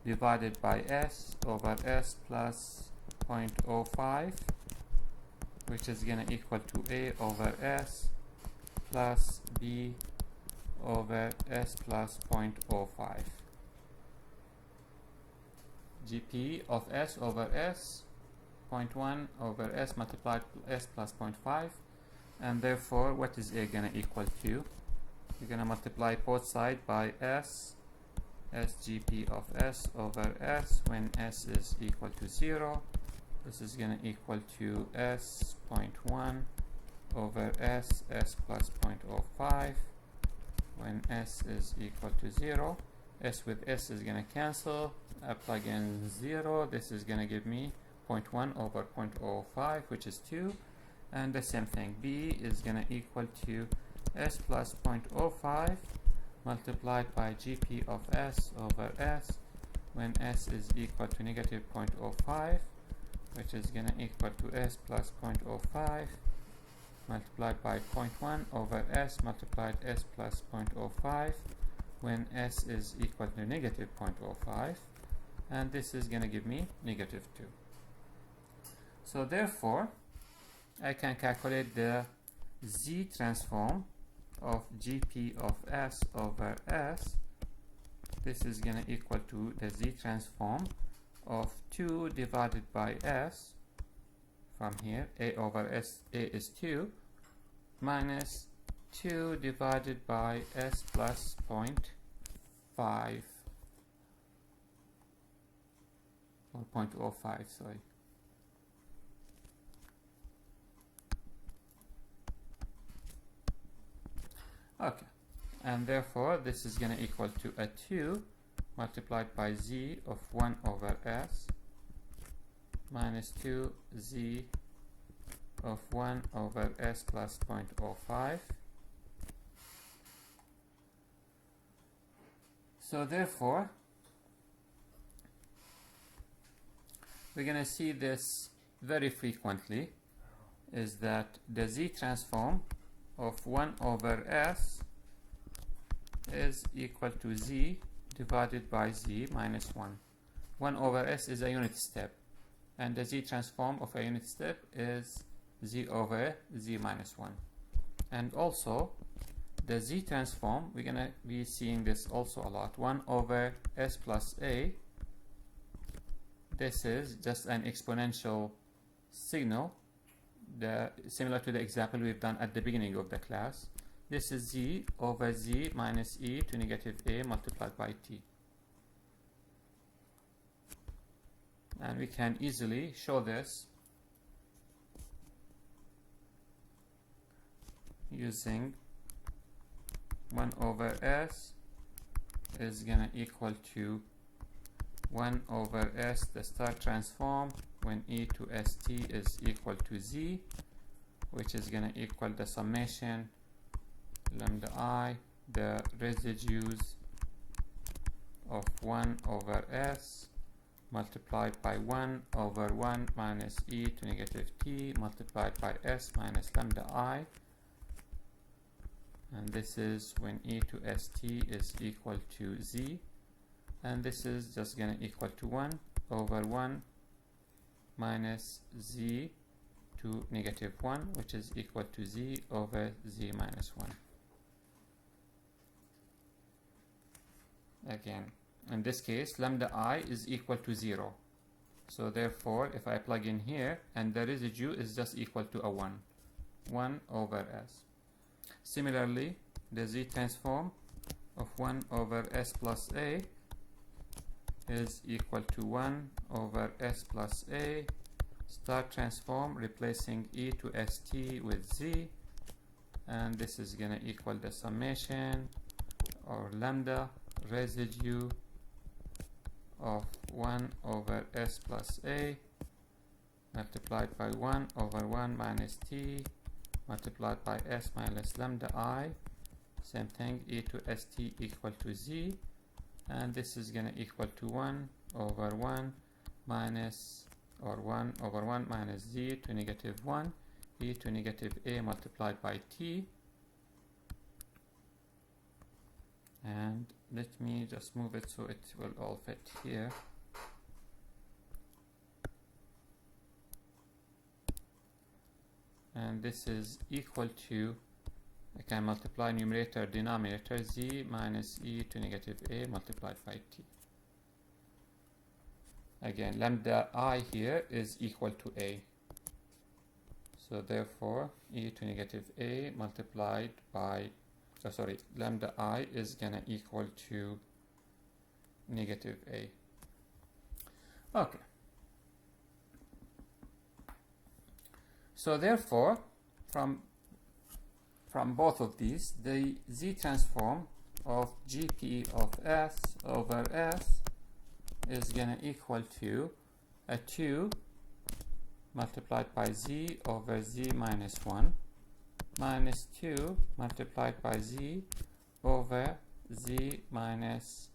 divided by s over s plus 0.05, which is going to equal to a over s plus b over s plus 0.05. gp of s over s, 0.1 over s multiplied s plus 0.5, and therefore what is a going to equal to? We're going to multiply both sides by s gp of s over s when s is equal to 0. This is going to equal to s 0.1 over s plus 0.05 when s is equal to 0. S with s is going to cancel. I plug in 0. This is going to give me 0.1 over 0.05, which is 2. And the same thing, b is going to equal to s plus 0.05 multiplied by gp of s over s when s is equal to negative 0.05, which is going to equal to s plus 0.05 multiplied by 0.1 over s multiplied s plus 0.05 when s is equal to negative 0.05, and this is going to give me negative 2. So therefore, I can calculate the z transform of gp of s over s. This is going to equal to the z transform of 2 divided by s from here, a over s, a is 2, minus 2 divided by s plus 0.5 or 0.05, sorry. Okay, and therefore this is going to equal to a 2 multiplied by z of 1 over s minus 2 z of 1 over s plus 0.05. So therefore we're going to see this very frequently, is that the z transform of 1 over s is equal to z divided by z minus 1. 1 over s is a unit step, and the z transform of a unit step is z over z minus 1. And also the z transform, we're going to be seeing this also a lot, 1 over s plus a. This is just an exponential signal, similar to the example we've done at the beginning of the class. This is z over z minus e to negative a multiplied by t. And we can easily show this using 1 over s is going to equal to 1 over s, the star transform, when e to st is equal to z, which is going to equal the summation lambda I, the residues of 1 over s multiplied by 1 over 1 minus e to negative t multiplied by s minus lambda I. And this is when e to st is equal to z. And this is just going to equal to 1 over 1 minus z to negative 1, which is equal to z over z minus 1. Again, in this case, lambda I is equal to 0. So therefore, if I plug in here, and the residue is just equal to a 1 over s. Similarly, the z transform of 1 over s plus a is equal to 1 over s plus a, star transform replacing e to st with z, and this is going to equal the summation or lambda residue of 1 over s plus a multiplied by 1 over 1 minus t multiplied by s minus lambda I, same thing, e to st equal to z, and this is going to equal to 1 over 1 minus, or 1 over 1 minus z to negative 1 e to negative a multiplied by t. And let me just move it so it will all fit here. And this is equal to, I can multiply numerator denominator, z minus e to negative a multiplied by t. Again, lambda I here is equal to a. So therefore, e to negative a multiplied by, lambda I is going to equal to negative a. Okay. So therefore, from both of these, the z transform of gp of s over s is going to equal to a 2 multiplied by z over z minus 1 minus 2 multiplied by z over z minus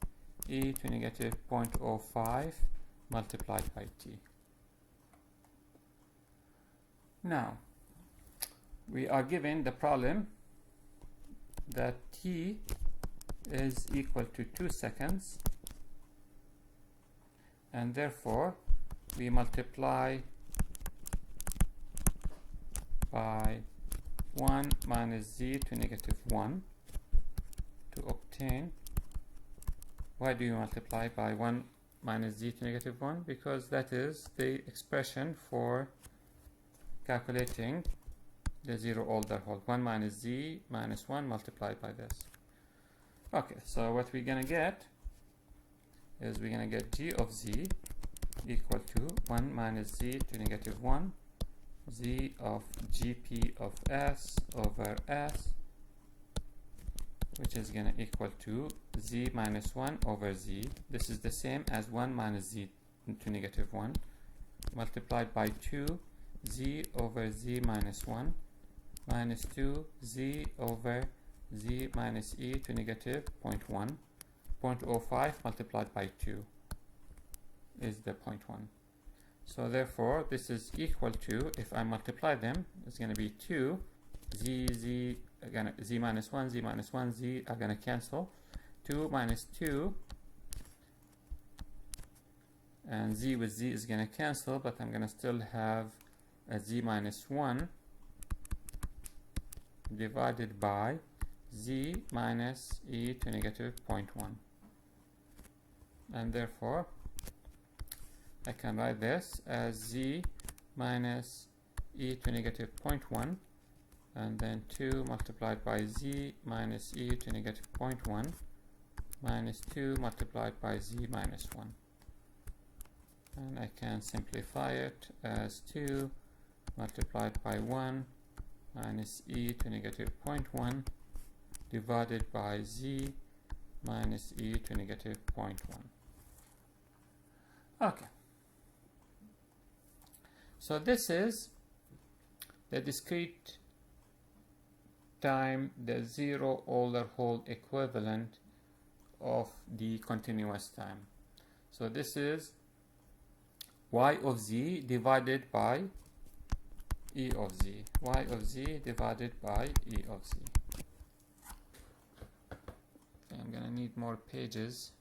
e to negative 0.05 multiplied by t. Now, we are given the problem that t is equal to 2 seconds, and therefore we multiply by 1 minus z to negative 1 to obtain. Why do you multiply by 1 minus z to negative 1? Because that is the expression for calculating the zero order whole. 1 minus z minus 1 multiplied by this. Okay, so what we're going to get is we're going to get g of z equal to 1 minus z to negative 1 z of gp of s over s, which is going to equal to z minus 1 over z. This is the same as 1 minus z to negative 1 multiplied by 2 z over z minus 1 minus 2 z over z minus e to negative 0.1. 0.05 multiplied by 2 is the 0.1. So therefore, this is equal to, if I multiply them, it's going to be 2, z minus 1, z minus 1, z are going to cancel. 2 minus 2, and z with z is going to cancel, but I'm going to still have a z minus 1 divided by z minus e to negative 0.1. And therefore, I can write this as z minus e to negative 0.1, and then 2 multiplied by z minus e to negative 0.1 minus 2 multiplied by z minus 1. And I can simplify it as 2 multiplied by 1 minus e to negative 0.1 divided by z minus e to negative 0.1. Okay. So this is the discrete time, the zero Euler hole equivalent of the continuous time. So this is y of z divided by e of z. Y of z divided by e of z. Okay, I'm gonna need more pages.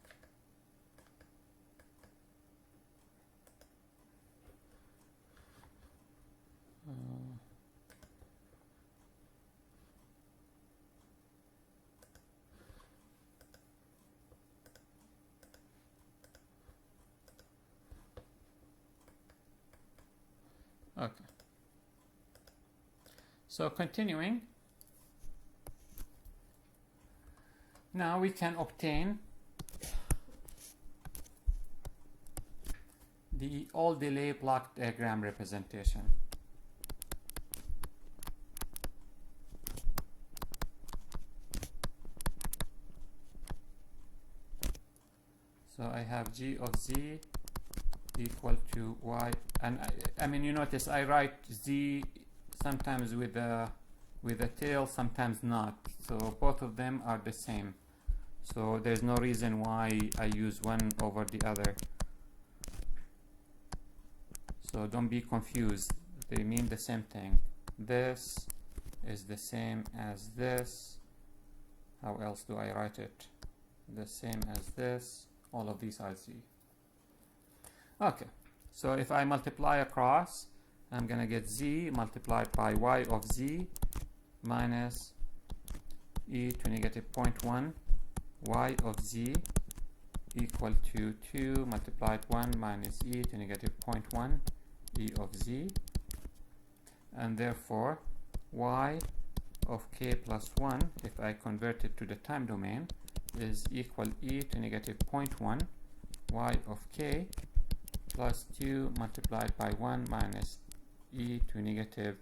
Okay. So continuing, now we can obtain the all delay block diagram representation. So I have g of z equal to y, and I mean, you notice I write z sometimes with a tail, sometimes not. So both of them are the same. So there's no reason why I use one over the other. So don't be confused. They mean the same thing. This is the same as this. How else do I write it? The same as this. All of these are z. Okay, so if I multiply across, I'm going to get z multiplied by y of z minus e to negative 0.1 y of z equal to 2 multiplied 1 minus e to negative 0.1 e of z. And therefore, y of k plus 1, if I convert it to the time domain, is equal e to negative 0.1 y of k plus 2 multiplied by 1 minus e to negative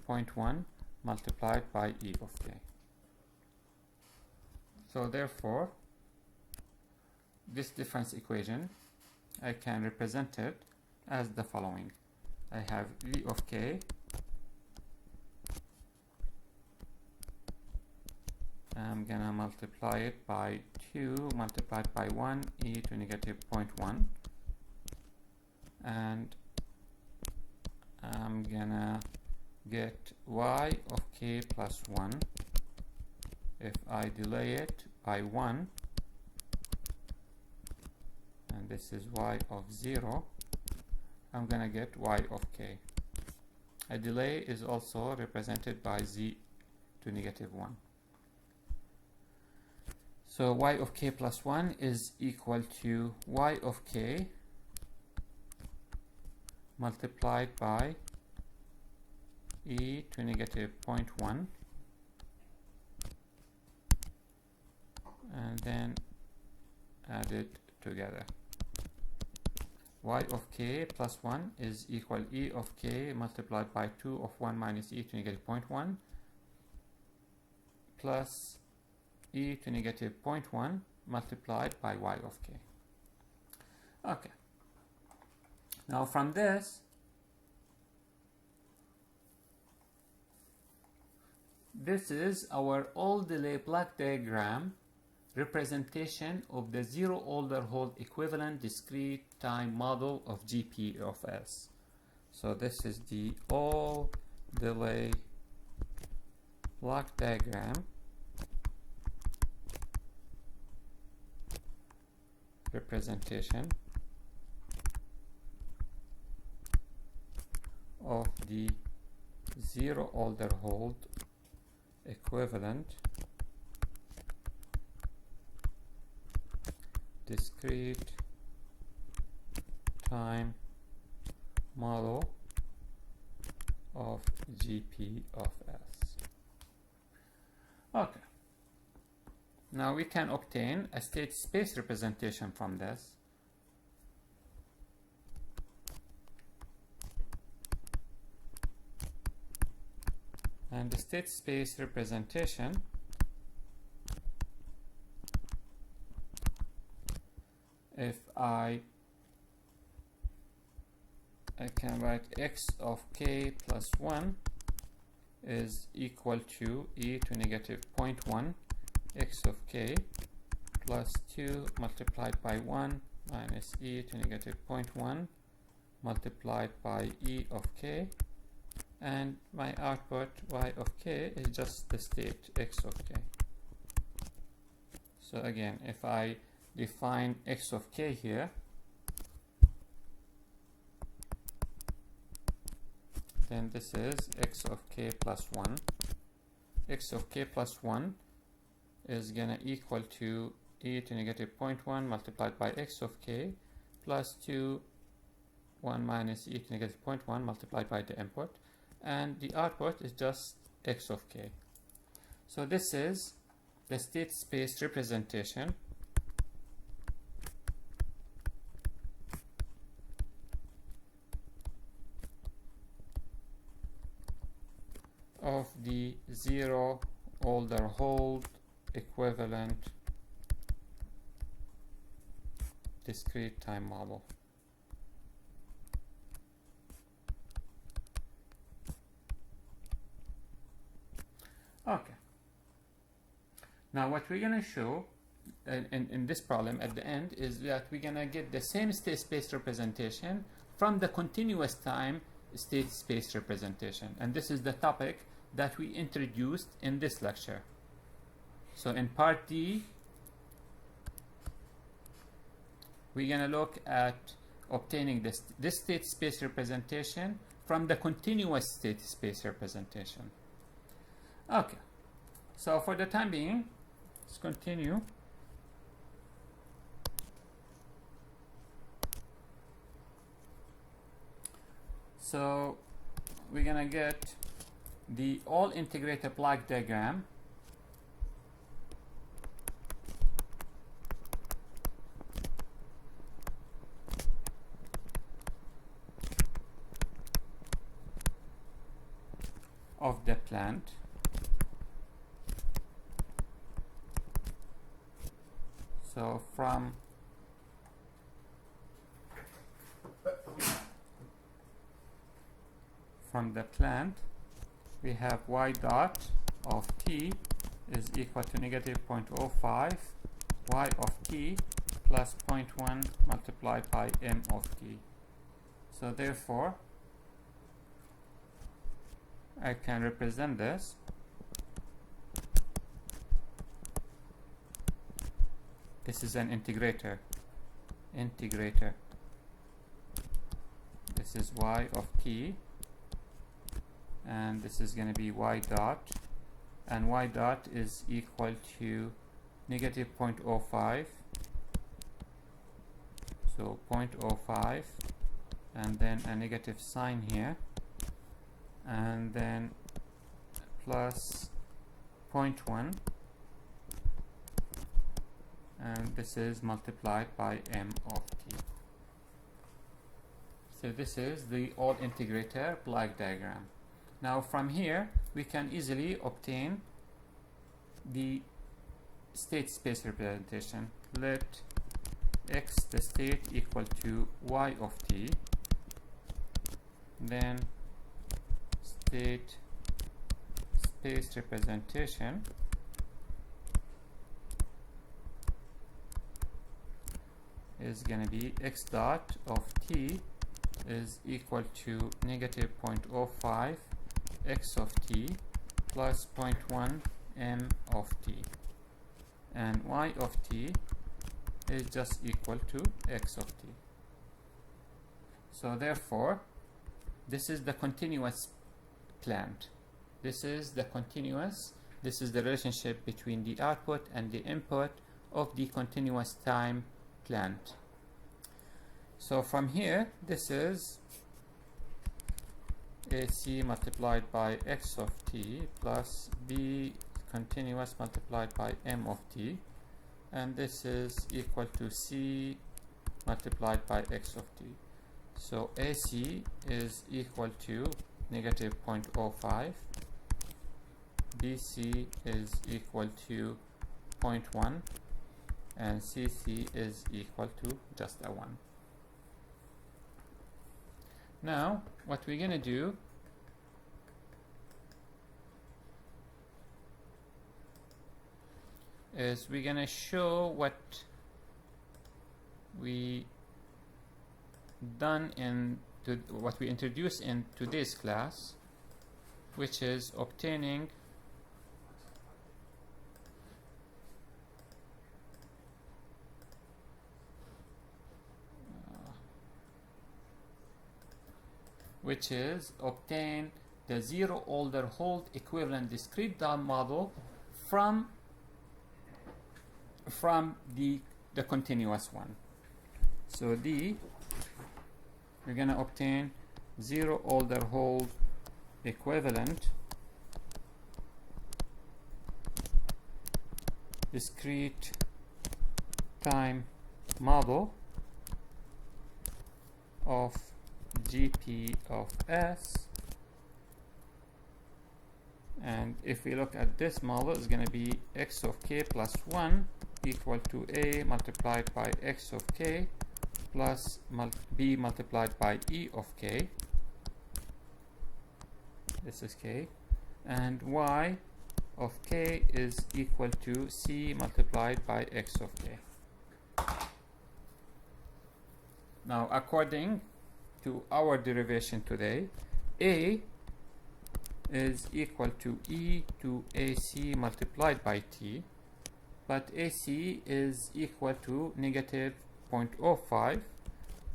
0.1 multiplied by e of k. So therefore, this difference equation, I can represent it as the following. I have v of k I'm gonna multiply it by 2 multiplied by 1 e to negative 0.1, and I'm gonna get y of k plus 1. If I delay it by 1, and this is y of 0, I'm gonna get y of k. A delay is also represented by z to negative 1. So y of k plus 1 is equal to y of k multiplied by e to negative 0.1, and then added together. Y of k plus 1 is equal e of k multiplied by 2 of 1 minus e to negative 0.1 plus e to negative 0.1 multiplied by y of k. Okay. Now from this, this is our all delay block diagram representation of the zero order Hall equivalent discrete time model of GP of S. So this is the all delay block diagram representation of the zero order Hall equivalent discrete time model of GP of S. Okay. Now we can obtain a state space representation from this. And the state space representation if I can write x of k plus 1 is equal to e to negative 0.1 x of k plus 2 multiplied by 1 minus e to negative 0.1 multiplied by e of k, and my output y of k is just the state x of k. So again, if I define x of k here, then this is x of k plus 1. X of k plus 1 is gonna equal to e to negative 0.1 multiplied by x of k plus 2 1 minus e to negative 0.1 multiplied by the input, and the output is just x of k. So this is the state space representation of the zero order Hall equivalent discrete time model. Okay. Now what we're going to show in this problem at the end is that we're going to get the same state space representation from the continuous time state space representation, and this is the topic that we introduced in this lecture. So in part D, we're going to look at obtaining this state space representation from the continuous state space representation. Okay, so for the time being, let's continue. So we're gonna get the all integrated block diagram of the plant. So from the plant, we have y dot of t is equal to negative 0.05 y of t plus 0.1 multiplied by m of t. So therefore, I can represent this is an integrator. This is y of t, and this is going to be y dot, and y dot is equal to negative 0.05, so 0.05, and then a negative sign here, and then plus 0.1, and this is multiplied by m of t. So this is the all integrator block diagram. Now from here we can easily obtain the state space representation. Let x the state equal to y of t, then state space representation is going to be x dot of t is equal to negative 0.05 x of t plus 0.1 m of t, and y of t is just equal to x of t. So therefore, this is the continuous plant. This is the relationship between the output and the input of the continuous time plant. So from here, this is AC multiplied by x of t plus B continuous multiplied by m of t, and this is equal to C multiplied by x of t. So AC is equal to negative 0.05, BC is equal to 0.1, and CC is equal to just a 1. Now, what we're going to do is we're going to show what we what we introduced in today's class, which is obtaining obtain the zero-order Hall equivalent discrete time model from the continuous one. So we're going to obtain zero-order Hall equivalent discrete time model of GP of S, and if we look at this model, it's going to be x of k plus 1 equal to A multiplied by x of k plus B multiplied by E of k. This is k, and Y of k is equal to C multiplied by x of k. Now, according to our derivation today, A is equal to E to AC multiplied by T, but AC is equal to negative 0.05,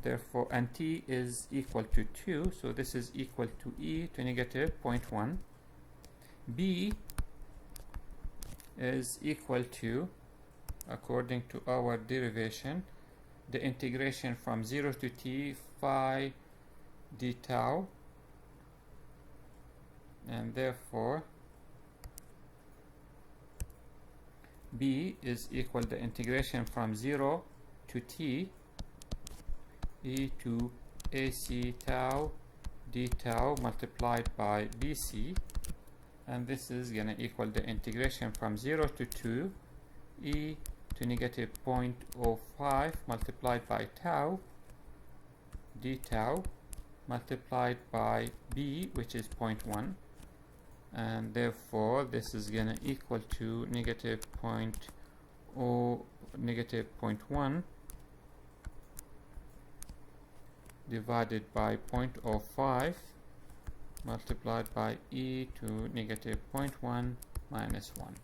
therefore, and T is equal to 2, so this is equal to E to negative 0.1. B is equal to, according to our derivation, the integration from 0 to T phi d tau, and therefore B is equal to the integration from 0 to T e to AC tau d tau multiplied by BC, and this is going to equal the integration from 0 to 2 e to negative 0.05 multiplied by tau d tau multiplied by B, which is 0.1, and therefore this is going to equal to negative 0.1 divided by 0.05 multiplied by e to negative 0.1 minus 1,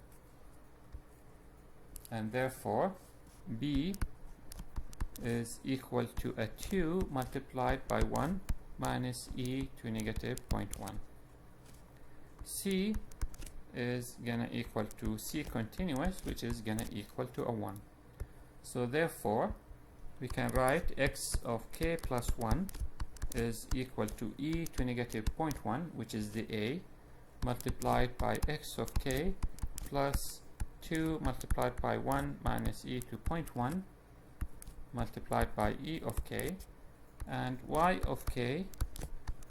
and therefore B is equal to a 2 multiplied by 1 minus e to negative 0.1. C is going to equal to C continuous, which is going to equal to a 1. So therefore, we can write x of k plus 1 is equal to e to negative 0.1, which is the A, multiplied by x of k plus 2 multiplied by 1 minus e to 0.1 multiplied by e of k, and y of k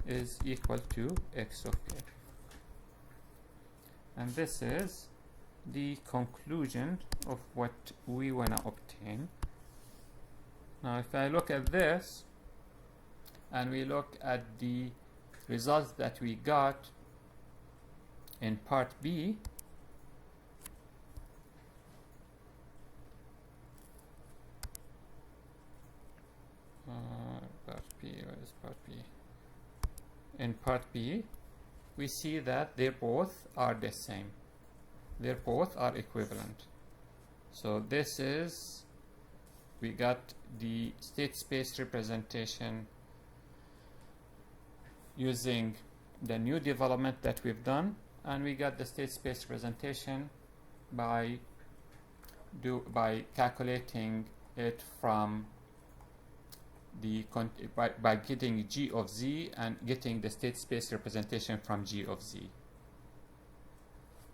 is equal to x of k. And this is the conclusion of what we want to obtain. Now, if I look at this and we look at the results that we got in part B, is part B. In part B, we see that they both are the same. They both are equivalent. So this is, we got the state space representation using the new development that we've done, and we got the state space representation by calculating it from the by getting g of z and getting the state space representation from g of z.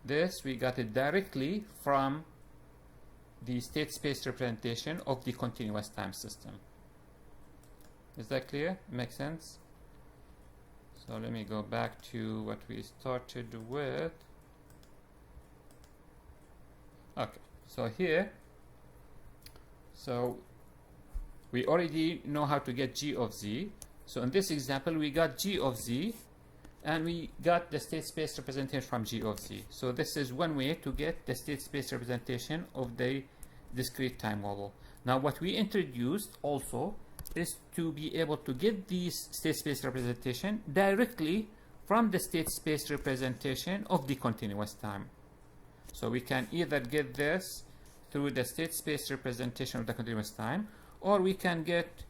This we got it directly from the state space representation of the continuous time system. Is that clear? Makes sense? So let me go back to what we started with. Okay, so here, so we already know how to get g of z. So in this example, we got g of z, and we got the state space representation from g of z. So this is one way to get the state space representation of the discrete time wobble. Now what we introduced also is to be able to get these state space representation directly from the state space representation of the continuous time. So we can either get this through the state space representation of the continuous time, or we can get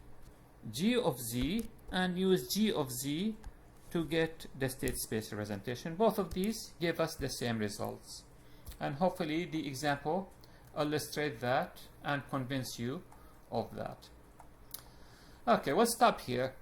g of z and use g of z to get the state space representation. Both of these give us the same results, and hopefully the example illustrate that and convince you of that. Okay, we'll stop here.